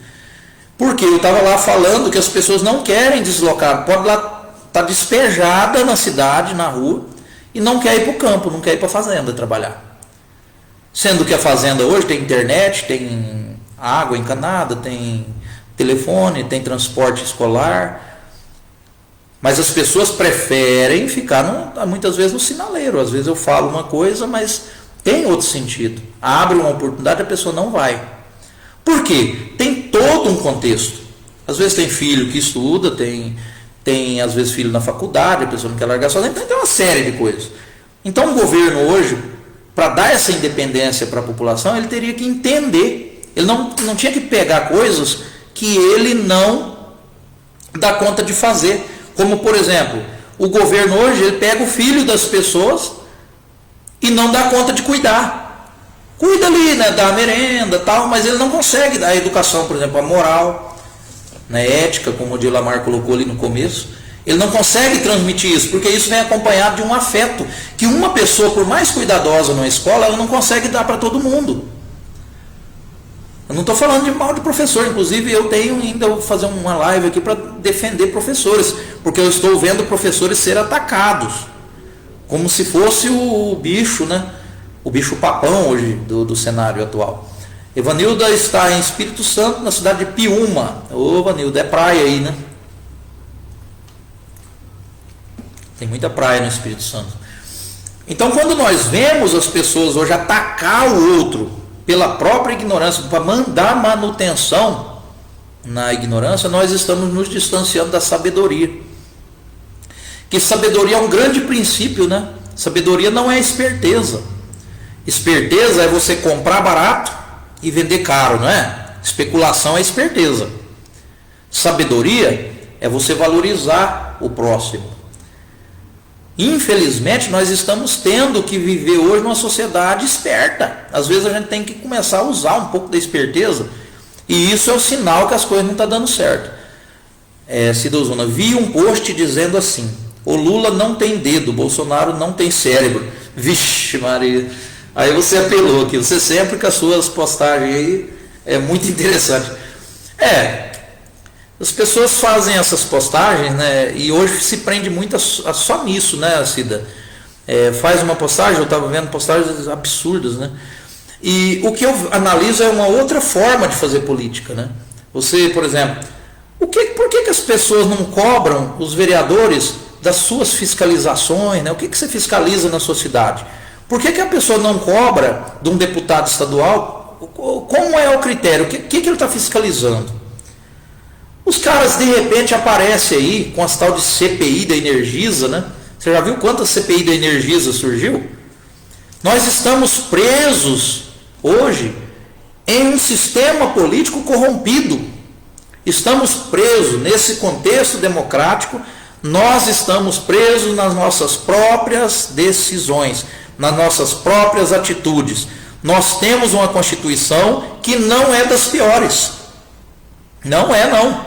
Porque eu estava lá falando que as pessoas não querem deslocar, pode lá estar despejada na cidade, na rua, e não quer ir para o campo, não quer ir para a fazenda trabalhar. Sendo que a fazenda hoje tem internet, tem água encanada, tem telefone, tem transporte escolar. Mas as pessoas preferem ficar muitas vezes no sinaleiro. Às vezes eu falo uma coisa, mas tem outro sentido. Abre uma oportunidade, a pessoa não vai. Por quê? Tem todo um contexto. Às vezes tem filho que estuda, tem às vezes filho na faculdade, a pessoa não quer largar sozinha, então tem uma série de coisas. Então o governo hoje, para dar essa independência para a população, ele teria que entender. Ele não tinha que pegar coisas que ele não dá conta de fazer. Como, por exemplo, o governo hoje, ele pega o filho das pessoas e não dá conta de cuidar. Cuida ali, né, dá merenda, tal, mas ele não consegue dar a educação, por exemplo, a moral, né, ética, como o Dilamar colocou ali no começo. Ele não consegue transmitir isso, porque isso vem acompanhado de um afeto, que uma pessoa, por mais cuidadosa na escola, ela não consegue dar para todo mundo. Eu não estou falando de mal de professor, inclusive eu tenho ainda, vou fazer uma live aqui para defender professores, porque eu estou vendo professores ser atacados como se fosse o bicho, né? O bicho papão hoje do cenário atual. Evanilda está em Espírito Santo, na cidade de Piúma. Ô, Evanilda, é praia aí, né? Tem muita praia no Espírito Santo. Então, quando nós vemos as pessoas hoje atacar o outro pela própria ignorância, para mandar manutenção na ignorância, nós estamos nos distanciando da sabedoria. Que sabedoria é um grande princípio, né? Sabedoria não é esperteza. Esperteza é você comprar barato e vender caro, não é? Especulação é esperteza. Sabedoria é você valorizar o próximo. Infelizmente, nós estamos tendo que viver hoje numa sociedade esperta. Às vezes a gente tem que começar a usar um pouco da esperteza, e isso é o sinal que as coisas não estão dando certo. Cida Ozuna, vi um post dizendo assim: o Lula não tem dedo, o Bolsonaro não tem cérebro. Vixe Maria, aí você apelou aqui, você sempre com as suas postagens aí, é muito interessante. As pessoas fazem essas postagens, né? E hoje se prende muito só nisso, né, Cida? Faz uma postagem, eu estava vendo postagens absurdas, né? E o que eu analiso é uma outra forma de fazer política, né? Você, por exemplo, por que as pessoas não cobram os vereadores das suas fiscalizações, né? O que você fiscaliza na sua cidade? Por que a pessoa não cobra de um deputado estadual? Como é o critério? O que ele está fiscalizando? Os caras de repente aparecem aí com as tal de CPI da Energisa, né? Você já viu quantas CPI da Energisa surgiu? Nós estamos presos hoje em um sistema político corrompido. Estamos presos nesse contexto democrático, nós estamos presos nas nossas próprias decisões, nas nossas próprias atitudes. Nós temos uma Constituição que não é das piores. Não é, não.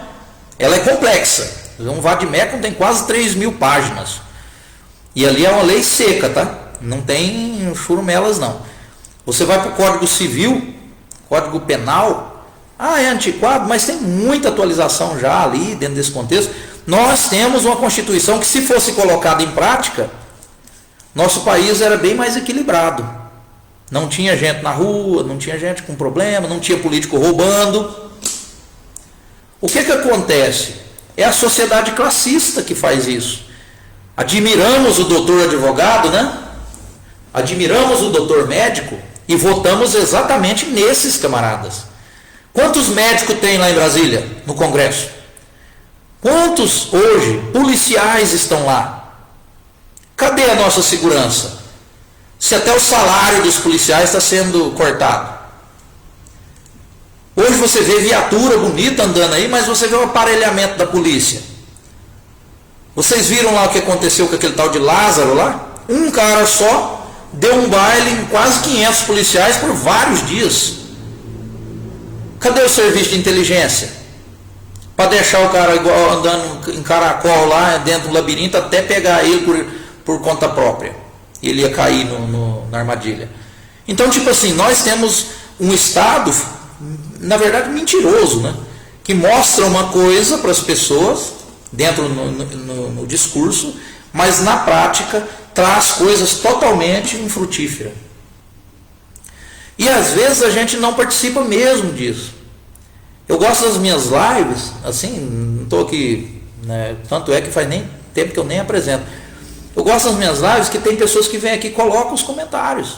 Ela é complexa. Um vade-mecum tem quase 3.000 páginas. E ali é uma lei seca, tá? Não tem churumelas, não. Você vai para o Código Civil, Código Penal. É antiquado, mas tem muita atualização já ali dentro desse contexto. Nós temos uma Constituição que, se fosse colocada em prática, nosso país era bem mais equilibrado. Não tinha gente na rua, não tinha gente com problema, não tinha político roubando. O que acontece? É a sociedade classista que faz isso. Admiramos o doutor advogado, né? Admiramos o doutor médico e votamos exatamente nesses camaradas. Quantos médicos tem lá em Brasília, no Congresso? Quantos hoje policiais estão lá? Cadê a nossa segurança? Se até o salário dos policiais está sendo cortado. Hoje você vê viatura bonita andando aí, mas você vê o aparelhamento da polícia. Vocês viram lá o que aconteceu com aquele tal de Lázaro lá? Um cara só deu um baile em quase 500 policiais por vários dias. Cadê o serviço de inteligência? Para deixar o cara igual andando em caracol lá dentro do labirinto até pegar ele por conta própria. Ele ia cair na armadilha. Então, tipo assim, nós temos um Estado, na verdade, mentiroso, né? Que mostra uma coisa para as pessoas dentro no discurso, mas na prática traz coisas totalmente infrutíferas. E às vezes a gente não participa mesmo disso. Eu gosto das minhas lives, assim, não estou aqui, né, tanto é que faz nem tempo que eu nem apresento. Eu gosto das minhas lives que tem pessoas que vêm aqui e colocam os comentários.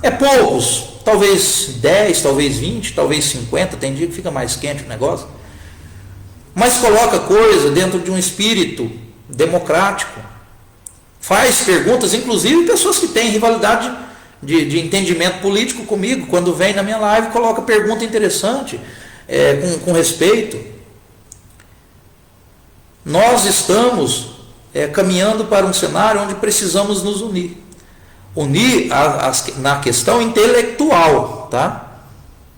É poucos, talvez 10, talvez 20, talvez 50, tem dia que fica mais quente o negócio. Mas coloca coisa dentro de um espírito democrático. Faz perguntas, inclusive pessoas que têm rivalidade de entendimento político comigo, quando vem na minha live, coloca pergunta interessante, com respeito. Nós estamos caminhando para um cenário onde precisamos nos unir. Unir na questão intelectual, tá?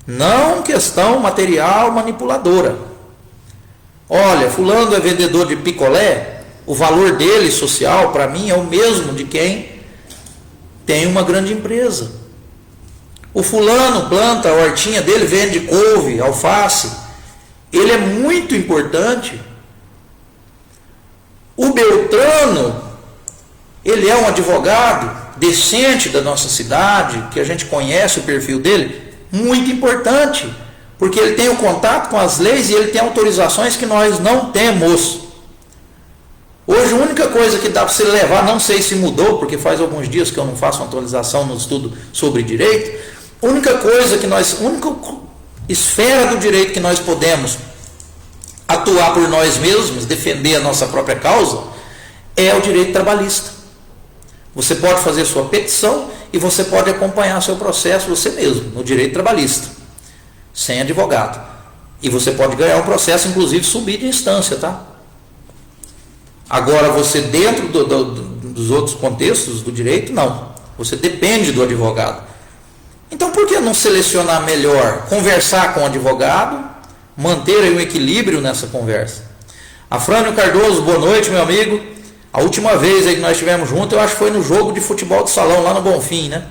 Não questão material manipuladora. Olha, fulano é vendedor de picolé, o valor dele social, para mim, é o mesmo de quem tem uma grande empresa. O fulano planta a hortinha dele, vende couve, alface. Ele é muito importante. O Beltrano, ele ele é um advogado decente da nossa cidade, que a gente conhece o perfil dele, muito importante, porque ele tem o contato com as leis e ele tem autorizações que nós não temos. Hoje a única coisa que dá para você levar, não sei se mudou, porque faz alguns dias que eu não faço uma atualização no estudo sobre direito, a única esfera do direito que nós podemos atuar por nós mesmos, defender a nossa própria causa, é o direito trabalhista. Você pode fazer sua petição e você pode acompanhar seu processo você mesmo, no direito trabalhista, sem advogado. E você pode ganhar um processo, inclusive subir de instância, tá? Agora, você dentro dos outros contextos do direito, não. Você depende do advogado. Então, por que não selecionar melhor? Conversar com o advogado, manter aí um equilíbrio nessa conversa. Afrânio Cardoso, boa noite, meu amigo. A última vez aí que nós estivemos juntos, eu acho que foi no jogo de futebol de salão, lá no Bonfim, né?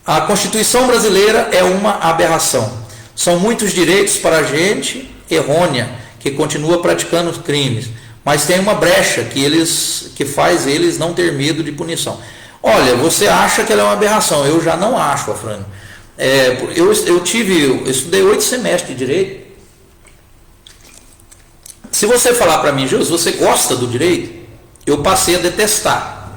A Constituição brasileira é uma aberração. São muitos direitos para a gente errônea, que continua praticando os crimes. Mas tem uma brecha que faz eles não ter medo de punição. Olha, você acha que ela é uma aberração? Eu já não acho, Afrânio. Eu estudei 8 semestres de direito. Se você falar para mim, Jesus, você gosta do direito? Eu passei a detestar,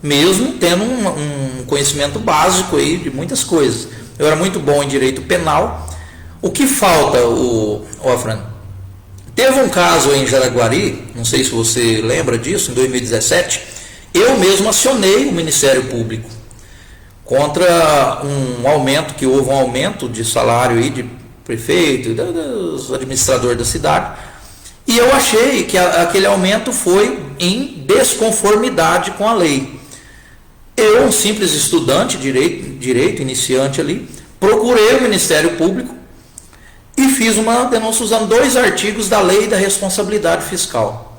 mesmo tendo um conhecimento básico aí de muitas coisas. Eu era muito bom em direito penal. O que falta, Afrânio? Teve um caso em Jaraguari, não sei se você lembra disso, em 2017, eu mesmo acionei o Ministério Público contra um aumento, que houve um aumento de salário aí de prefeito e dos administradores da cidade, e eu achei que aquele aumento foi em desconformidade com a lei. Eu, um simples estudante, direito iniciante ali, procurei o Ministério Público e fiz uma denúncia usando 2 artigos da Lei da Responsabilidade Fiscal.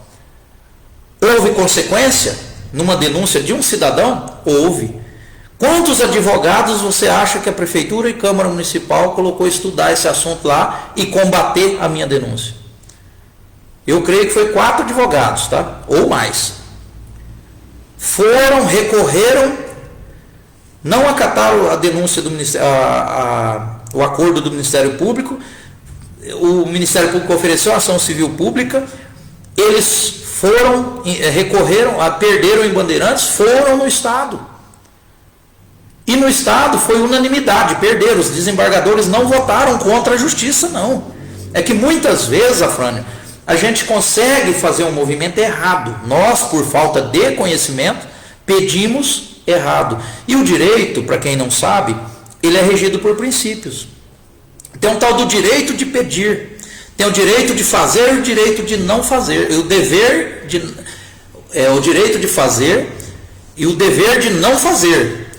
Houve consequência numa denúncia de um cidadão? Houve. Quantos advogados você acha que a Prefeitura e Câmara Municipal colocou a estudar esse assunto lá e combater a minha denúncia? Eu creio que foi 4 advogados, tá? Ou mais. Recorreram, não acataram a denúncia do Ministério, o acordo do Ministério Público. O Ministério Público ofereceu a ação civil pública, eles recorreram, perderam em Bandeirantes, foram no Estado. E no Estado foi unanimidade, perderam. Os desembargadores não votaram contra a justiça, não. É que muitas vezes, Afrânio, a gente consegue fazer um movimento errado. Nós, por falta de conhecimento, pedimos errado. E o direito, para quem não sabe, ele é regido por princípios. Tem um tal do direito de pedir, tem o direito de fazer e o direito de não fazer, o direito de fazer e o dever de não fazer.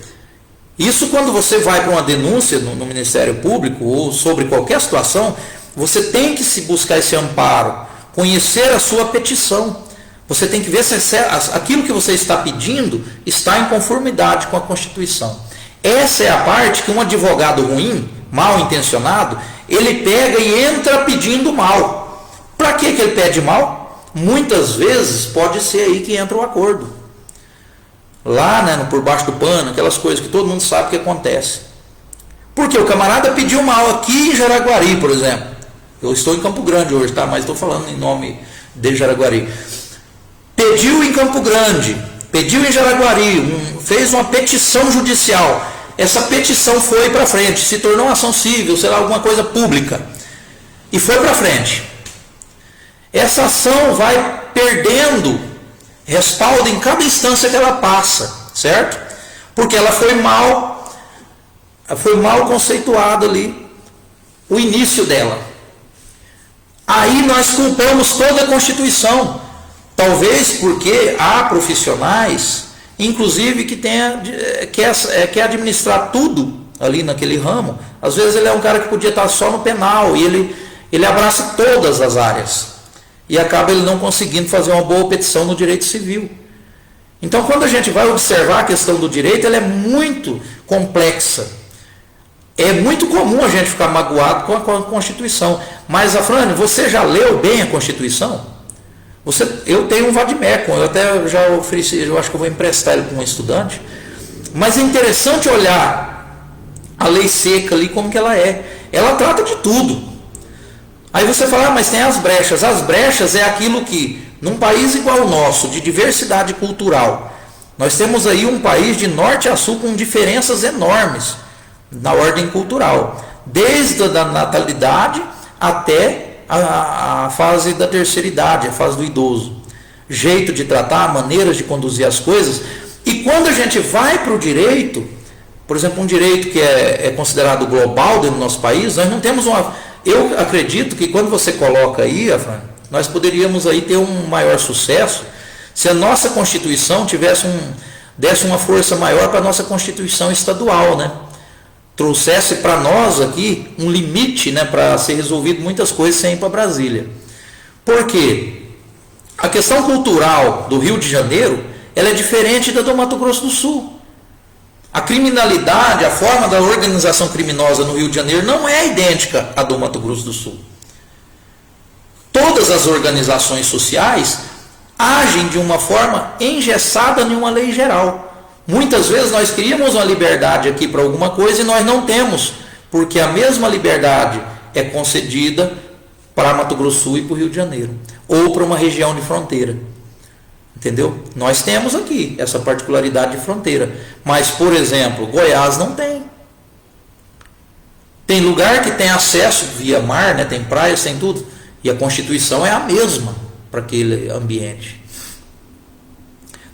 Isso quando você vai para uma denúncia no Ministério Público ou sobre qualquer situação, você tem que se buscar esse amparo, conhecer a sua petição. Você tem que ver se aquilo que você está pedindo está em conformidade com a Constituição. Essa é a parte que um advogado ruim, mal intencionado, ele pega e entra pedindo mal. Para que ele pede mal? Muitas vezes pode ser aí que entra o acordo. Lá, né, por baixo do pano, aquelas coisas que todo mundo sabe que acontece. Porque o camarada pediu mal aqui em Jaraguari, por exemplo. Eu estou em Campo Grande hoje, tá? Mas estou falando em nome de Jaraguari. Pediu em Campo Grande, pediu em Jaraguari, fez uma petição judicial. Essa petição foi para frente, se tornou uma ação civil, sei lá, alguma coisa pública. E foi para frente. Essa ação vai perdendo respaldo em cada instância que ela passa, certo? Porque ela foi mal conceituada ali, o início dela. Aí nós culpamos toda a Constituição. Talvez porque há profissionais, inclusive, que quer administrar tudo ali naquele ramo. Às vezes ele é um cara que podia estar só no penal e ele abraça todas as áreas. E acaba ele não conseguindo fazer uma boa petição no direito civil. Então, quando a gente vai observar a questão do direito, ela é muito complexa. É muito comum a gente ficar magoado com a Constituição. Mas, Afrânio, você já leu bem a Constituição? Eu tenho um vademecum, eu até já ofereci, eu acho que eu vou emprestar ele para um estudante, mas é interessante olhar a lei seca ali como que ela é. Ela trata de tudo. Aí você fala, mas tem as brechas. As brechas é aquilo que, num país igual ao nosso, de diversidade cultural, nós temos aí um país de norte a sul com diferenças enormes na ordem cultural, desde a natalidade até a fase da terceira idade, a fase do idoso, jeito de tratar, maneiras de conduzir as coisas. E quando a gente vai para o direito, por exemplo, um direito que é considerado global dentro do nosso país, nós não temos uma... Eu acredito que quando você coloca aí, Afran, nós poderíamos aí ter um maior sucesso se a nossa Constituição desse uma força maior para a nossa Constituição estadual, né? Trouxesse para nós aqui um limite, né, para ser resolvido muitas coisas sem ir para Brasília. Por quê? A questão cultural do Rio de Janeiro, ela é diferente da do Mato Grosso do Sul. A criminalidade, a forma da organização criminosa no Rio de Janeiro não é idêntica à do Mato Grosso do Sul. Todas as organizações sociais agem de uma forma engessada em uma lei geral. Muitas vezes nós queríamos uma liberdade aqui para alguma coisa e nós não temos, porque a mesma liberdade é concedida para Mato Grosso do Sul e para o Rio de Janeiro, ou para uma região de fronteira. Entendeu? Nós temos aqui essa particularidade de fronteira, mas, por exemplo, Goiás não tem. Tem lugar que tem acesso via mar, né? Tem praias, tem tudo, e a Constituição é a mesma para aquele ambiente.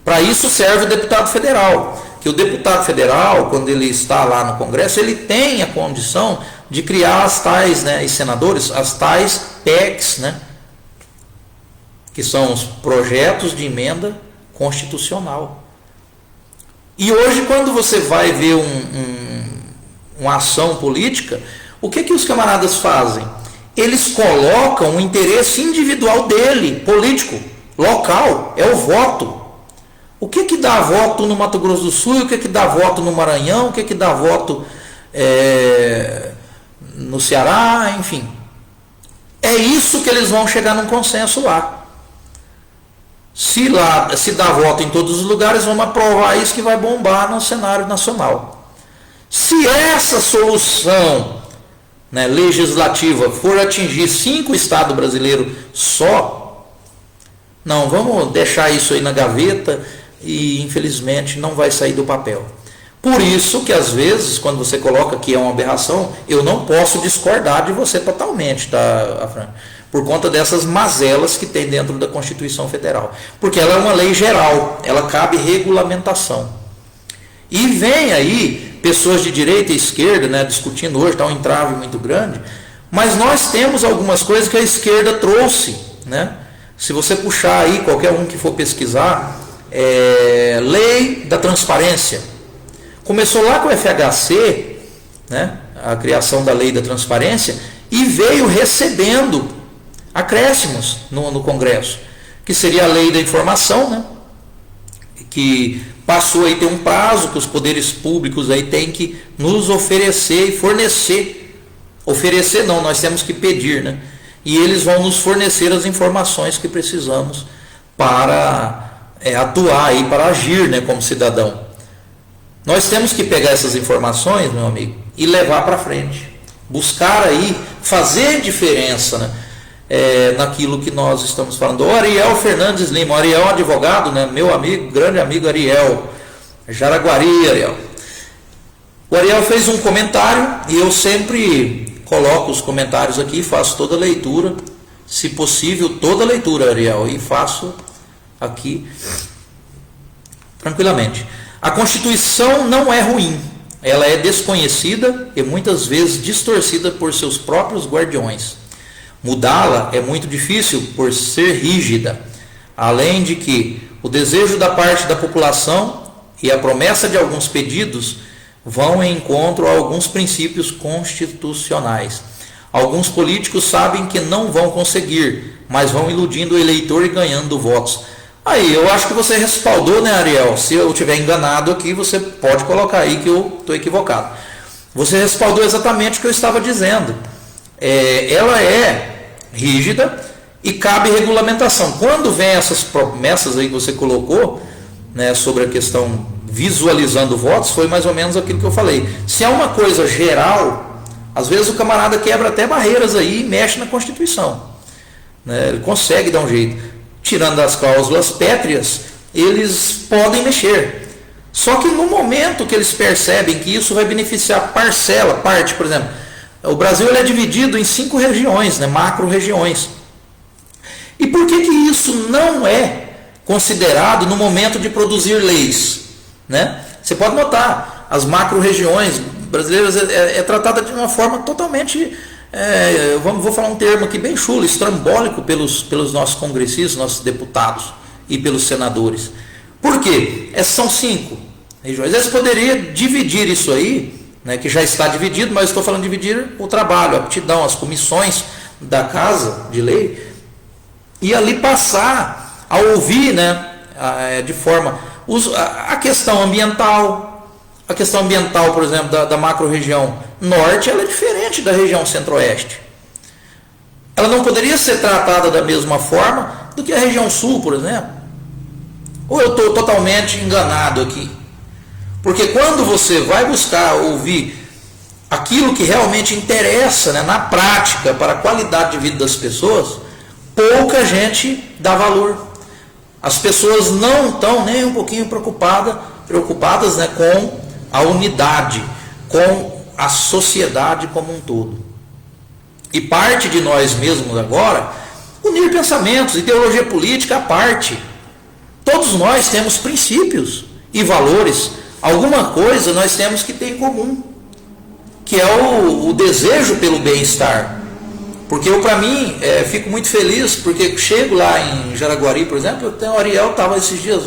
Para isso serve o deputado federal, que o deputado federal, quando ele está lá no Congresso, ele tem a condição de criar as tais, né, e senadores, as tais PECs, né, que são os projetos de emenda constitucional. E hoje, quando você vai ver uma ação política, o que os camaradas fazem? Eles colocam o interesse individual dele, político, local, é o voto. O que dá voto no Mato Grosso do Sul, o que dá voto no Maranhão, o que dá voto no Ceará, enfim. É isso que eles vão chegar num consenso lá. Se dá voto em todos os lugares, vamos aprovar isso que vai bombar no cenário nacional. Se essa solução, né, legislativa for atingir 5 estados brasileiros só, não, vamos deixar isso aí na gaveta e infelizmente não vai sair do papel. Por isso que às vezes, quando você coloca que é uma aberração, eu não posso discordar de você totalmente, tá, Afran? Por conta dessas mazelas que tem dentro da Constituição Federal. Porque ela é uma lei geral, ela cabe regulamentação. E vem aí pessoas de direita e esquerda, né, discutindo hoje, está um entrave muito grande, mas nós temos algumas coisas que a esquerda trouxe, né? Se você puxar aí, qualquer um que for pesquisar, lei da transparência. Começou lá com o FHC, né, a criação da lei da transparência, e veio recebendo acréscimos no Congresso, que seria a lei da informação, né, que passou aí ter um prazo que os poderes públicos aí têm que nos oferecer e fornecer. Oferecer não, nós temos que pedir, né? E eles vão nos fornecer as informações que precisamos para atuar aí, para agir, né, como cidadão. Nós temos que pegar essas informações, meu amigo, e levar para frente. Buscar aí, fazer diferença, né, naquilo que nós estamos falando. O Ariel Fernandes Lima, o Ariel é um advogado, né, meu amigo, grande amigo Ariel, Jaraguari, Ariel. O Ariel fez um comentário e eu sempre coloco os comentários aqui, faço toda a leitura, se possível, toda a leitura, Ariel, e faço aqui tranquilamente. A Constituição não é ruim, ela é desconhecida e muitas vezes distorcida por seus próprios guardiões. Mudá-la é muito difícil por ser rígida, além de que o desejo da parte da população e a promessa de alguns pedidos vão em encontro a alguns princípios constitucionais. Alguns políticos sabem que não vão conseguir, mas vão iludindo o eleitor e ganhando votos. Aí, eu acho que você respaldou, né, Ariel? Se eu estiver enganado aqui, você pode colocar aí que eu estou equivocado. Você respaldou exatamente o que eu estava dizendo. Ela é rígida e cabe regulamentação. Quando vem essas promessas aí que você colocou, né, sobre a questão visualizando votos, foi mais ou menos aquilo que eu falei. Se é uma coisa geral, às vezes o camarada quebra até barreiras aí e mexe na Constituição, né? Ele consegue dar um jeito. Tirando as cláusulas pétreas, eles podem mexer. Só que no momento que eles percebem que isso vai beneficiar parte, por exemplo, o Brasil ele é dividido em 5 regiões, né, macro-regiões. E por que isso não é considerado no momento de produzir leis? Né? Você pode notar, as macro-regiões brasileiras é tratada de uma forma totalmente, vou falar um termo aqui bem chulo, estrambólico pelos nossos congressistas, nossos deputados e pelos senadores. Por quê? São 5 regiões. Eles poderiam dividir isso aí, né, que já está dividido, mas estou falando de dividir o trabalho, a aptidão, as comissões da Casa de Lei, e ali passar a ouvir, né, de forma... A questão ambiental, por exemplo, da macro-região norte, ela é diferente da região centro-oeste. Ela não poderia ser tratada da mesma forma do que a região sul, por exemplo. Ou eu estou totalmente enganado aqui? Porque quando você vai buscar ouvir aquilo que realmente interessa, né, na prática para a qualidade de vida das pessoas, pouca gente dá valor. As pessoas não estão nem um pouquinho preocupadas, né, com a unidade, com a sociedade como um todo. E parte de nós mesmos agora, unir pensamentos, ideologia política à parte. Todos nós temos princípios e valores. Alguma coisa nós temos que ter em comum, que é o desejo pelo bem-estar. Porque eu, para mim, fico muito feliz, porque chego lá em Jaraguari, por exemplo, o Ariel estava esses dias,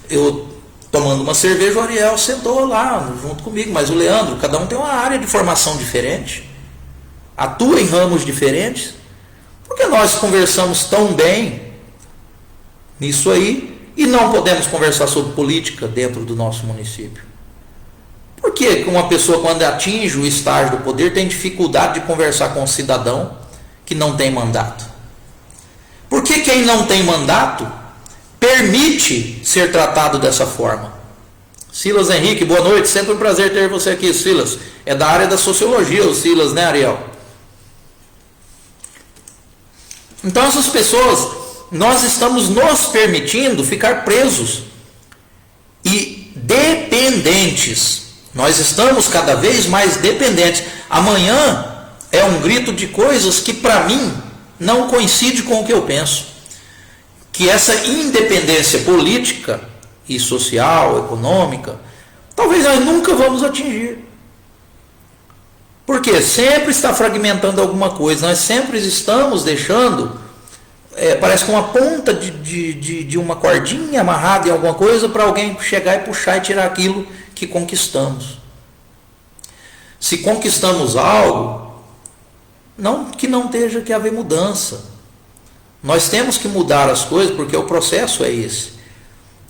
eu tomando uma cerveja, o Ariel sentou lá junto comigo, mas o Leandro, cada um tem uma área de formação diferente, atua em ramos diferentes, porque nós conversamos tão bem nisso aí, e não podemos conversar sobre política dentro do nosso município. Por que uma pessoa, quando atinge o estágio do poder, tem dificuldade de conversar com um cidadão que não tem mandato? Por que quem não tem mandato permite ser tratado dessa forma? Silas Henrique, boa noite, sempre um prazer ter você aqui, Silas. É da área da sociologia o Silas, né, Ariel? Então essas pessoas, nós estamos nos permitindo ficar presos e dependentes. Nós estamos cada vez mais dependentes. Amanhã é um grito de coisas que para mim não coincide com o que eu penso. Que essa independência política e social, econômica, talvez nós nunca vamos atingir. Porque sempre está fragmentando alguma coisa. Nós sempre estamos deixando, parece que uma ponta de uma cordinha amarrada em alguma coisa para alguém chegar e puxar e tirar aquilo que conquistamos. Se conquistamos algo, que não esteja que haver mudança. Nós temos que mudar as coisas, porque o processo é esse,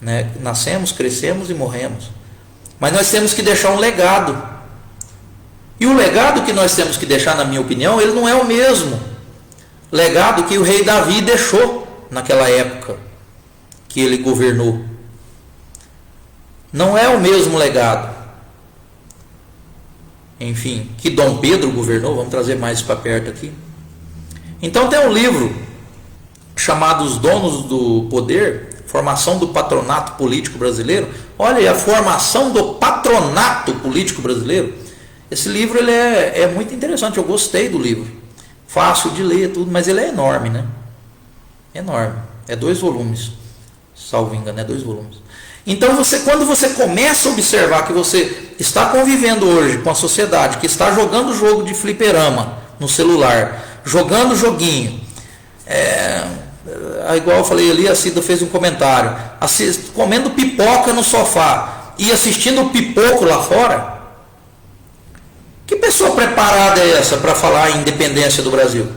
né? Nascemos, crescemos e morremos. Mas nós temos que deixar um legado. E o legado que nós temos que deixar, na minha opinião, ele não é o mesmo legado que o rei Davi deixou naquela época que ele governou. Não é o mesmo legado, enfim, que Dom Pedro governou. Vamos trazer mais para perto aqui. Então tem um livro chamado Os Donos do Poder, Formação do Patronato Político Brasileiro. Olha, a formação do patronato político brasileiro. Esse livro ele é muito interessante, eu gostei do livro. Fácil de ler, tudo, mas ele é enorme, né? Enorme. É 2 volumes, salvo engano, é 2 volumes. Então, quando você começa a observar que você está convivendo hoje com a sociedade que está jogando jogo de fliperama no celular, jogando joguinho, igual eu falei ali, a Cida fez um comentário, comendo pipoca no sofá e assistindo o pipoco lá fora, que pessoa preparada é essa para falar em independência do Brasil?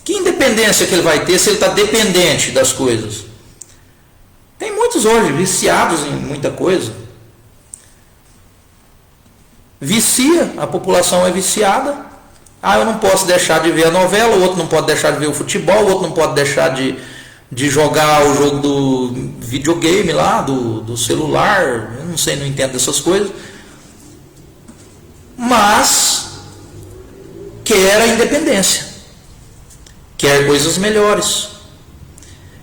Que independência que ele vai ter se ele está dependente das coisas? Tem muitos hoje viciados em muita coisa. Vicia, a população é viciada, Ah, eu não posso deixar de ver a novela, o outro não pode deixar de ver o futebol, o outro não pode deixar de jogar o jogo do videogame lá, do celular, eu não sei, não entendo dessas coisas. Mas quer a independência, quer coisas melhores.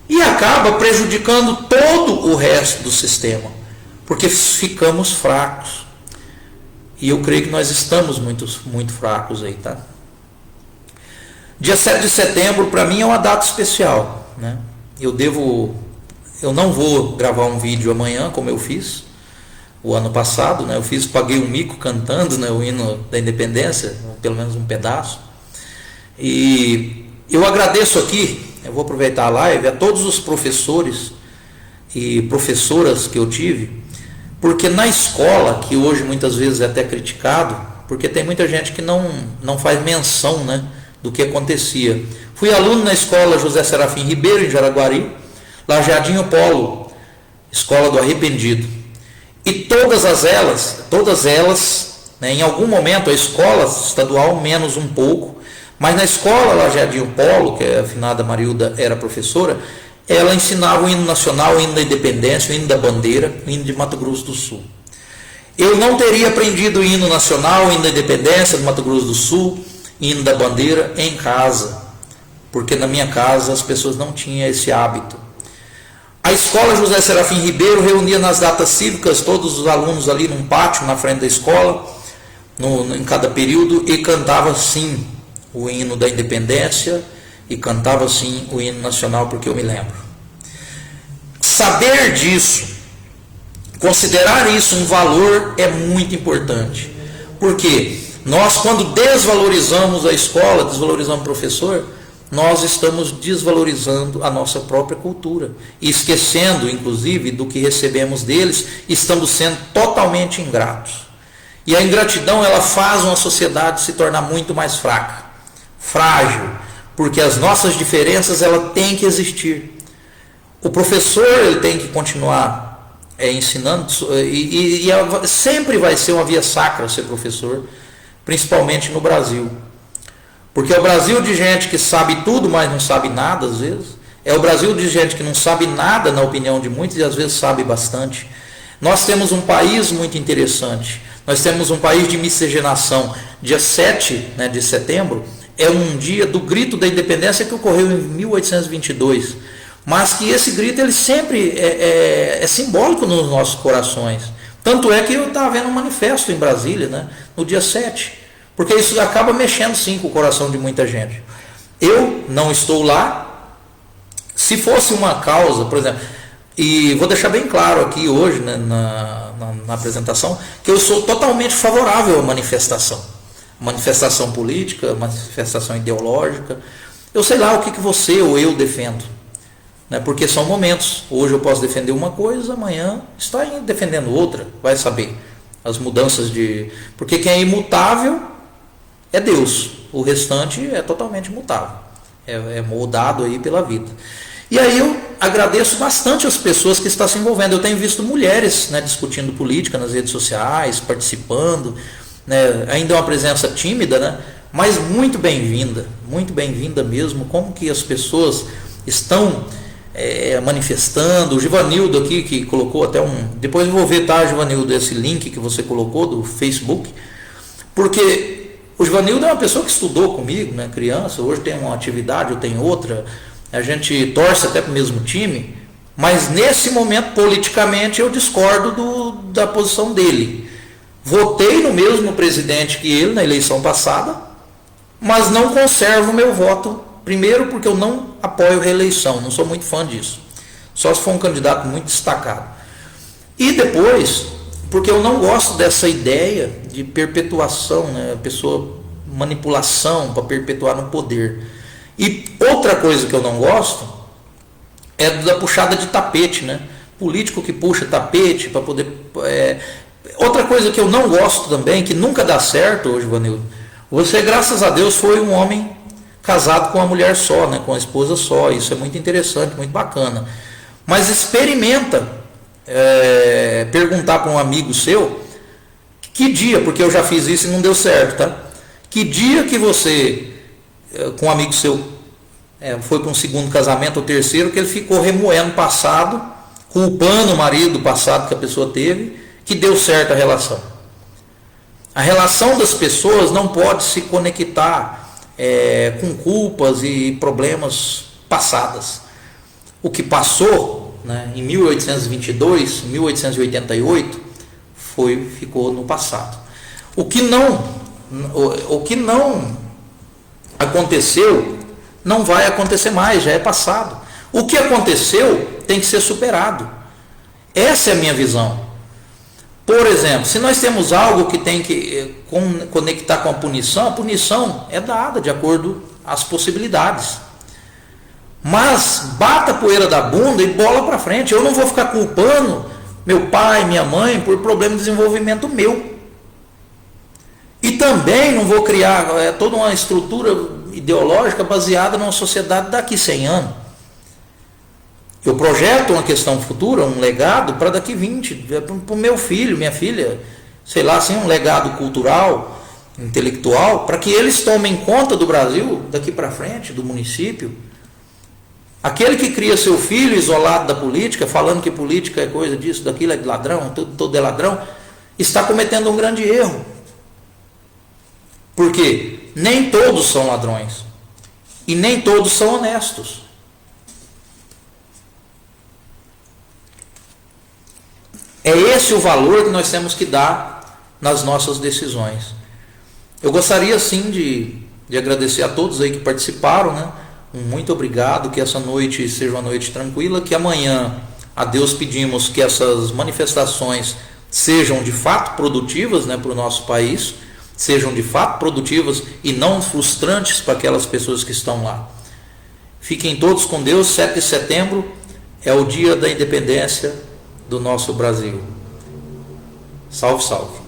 E acaba prejudicando todo o resto do sistema, porque ficamos fracos. E eu creio que nós estamos muito fracos aí, tá? Dia 7 de setembro, para mim, é uma data especial, né? Eu não vou gravar um vídeo amanhã, como eu fiz o ano passado, né? Paguei um mico cantando, né, o hino da independência, pelo menos um pedaço. E eu agradeço aqui, eu vou aproveitar a live, a todos os professores e professoras que eu tive, porque na escola, que hoje muitas vezes é até criticado, porque tem muita gente que não faz menção, né, do que acontecia. Fui aluno na escola José Serafim Ribeiro, em Jaraguari, Lajadinho Polo, escola do arrependido. E todas elas, né, em algum momento, a escola estadual menos um pouco, mas na escola Lajadinho Polo, que a afinada Marilda era professora, ela ensinava o hino nacional, o hino da independência, o hino da bandeira, o hino de Mato Grosso do Sul. Eu não teria aprendido o hino nacional, o hino da independência do Mato Grosso do Sul, hino da bandeira em casa, porque na minha casa as pessoas não tinham esse hábito. A escola José Serafim Ribeiro reunia nas datas cívicas todos os alunos ali num pátio na frente da escola, em cada período, e cantava sim o hino da independência e cantava sim o hino nacional, porque eu me lembro. Saber disso, considerar isso um valor é muito importante, porque nós, quando desvalorizamos a escola, desvalorizamos o professor, nós estamos desvalorizando a nossa própria cultura e esquecendo, inclusive, do que recebemos deles, estamos sendo totalmente ingratos. E a ingratidão, ela faz uma sociedade se tornar muito mais fraca, frágil, porque as nossas diferenças, ela tem que existir. O professor, ele tem que continuar ensinando, e sempre vai ser uma via sacra ser professor, principalmente no Brasil. Porque é o Brasil de gente que sabe tudo, mas não sabe nada, às vezes. É o Brasil de gente que não sabe nada, na opinião de muitos, e às vezes sabe bastante. Nós temos um país muito interessante. Nós temos um país de miscigenação. Dia 7, né, de setembro é um dia do grito da independência que ocorreu em 1822. Mas que esse grito, ele sempre é simbólico nos nossos corações. Tanto é que eu estava vendo um manifesto em Brasília, né, no dia 7. Porque isso acaba mexendo sim com o coração de muita gente. Eu não estou lá. Se fosse uma causa, por exemplo, e vou deixar bem claro aqui hoje, né, na apresentação, que eu sou totalmente favorável à manifestação. Manifestação política, manifestação ideológica. Eu sei lá o que você ou eu defendo. Né, porque são momentos. Hoje eu posso defender uma coisa, amanhã está defendendo outra. Vai saber. As mudanças de... Porque quem é imutável é Deus, o restante é totalmente mutável, é moldado aí pela vida. E aí eu agradeço bastante as pessoas que estão se envolvendo. Eu tenho visto mulheres, né, discutindo política nas redes sociais, participando, né, ainda é uma presença tímida, né, mas muito bem-vinda mesmo. Como que as pessoas estão manifestando. O Givanildo aqui, que colocou até depois eu vou ver, tá, Givanildo, esse link que você colocou do Facebook, porque o Givanildo é uma pessoa que estudou comigo, né, criança, hoje tem uma atividade, eu tenho outra, a gente torce até para o mesmo time, mas nesse momento, politicamente, eu discordo da posição dele. Votei no mesmo presidente que ele na eleição passada, mas não conservo o meu voto, primeiro porque eu não apoio reeleição, não sou muito fã disso, só se for um candidato muito destacado. E depois, porque eu não gosto dessa ideia de perpetuação, né? Manipulação para perpetuar no poder. E outra coisa que eu não gosto é da puxada de tapete, né? Político que puxa tapete para poder... Outra coisa que eu não gosto também, que nunca dá certo hoje, Vanildo, você, graças a Deus, foi um homem casado com uma mulher só, né? Com a esposa só, isso é muito interessante, muito bacana. Mas experimenta perguntar para um amigo seu que dia, porque eu já fiz isso e não deu certo, tá? Que dia que você, com um amigo seu, foi para um segundo casamento ou terceiro, que ele ficou remoendo o passado, culpando o marido do passado que a pessoa teve, que deu certo a relação. A relação das pessoas não pode se conectar com culpas e problemas passados. O que passou, né, em 1822, 1888, ficou no passado. O que não aconteceu não vai acontecer mais, já é passado. O que aconteceu tem que ser superado. Essa é a minha visão. Por exemplo, se nós temos algo que tem que conectar com a punição é dada de acordo às possibilidades. Mas bata a poeira da bunda e bola para frente. Eu não vou ficar culpando meu pai, minha mãe por problema de desenvolvimento meu. E também não vou criar toda uma estrutura ideológica baseada numa sociedade daqui 100 anos. Eu projeto uma questão futura, um legado para daqui 20, para o meu filho, minha filha, sei lá, assim, um legado cultural, intelectual, para que eles tomem conta do Brasil daqui para frente, do município. Aquele que cria seu filho isolado da política, falando que política é coisa disso, daquilo, é de ladrão, todo é ladrão, está cometendo um grande erro. Porque nem todos são ladrões e nem todos são honestos. É esse o valor que nós temos que dar nas nossas decisões. Eu gostaria sim de agradecer a todos aí que participaram, né? Muito obrigado, que essa noite seja uma noite tranquila, que amanhã a Deus pedimos que essas manifestações sejam de fato produtivas, né, para o nosso país, sejam de fato produtivas e não frustrantes para aquelas pessoas que estão lá. Fiquem todos com Deus. 7 de setembro é o dia da independência do nosso Brasil. Salve, salve.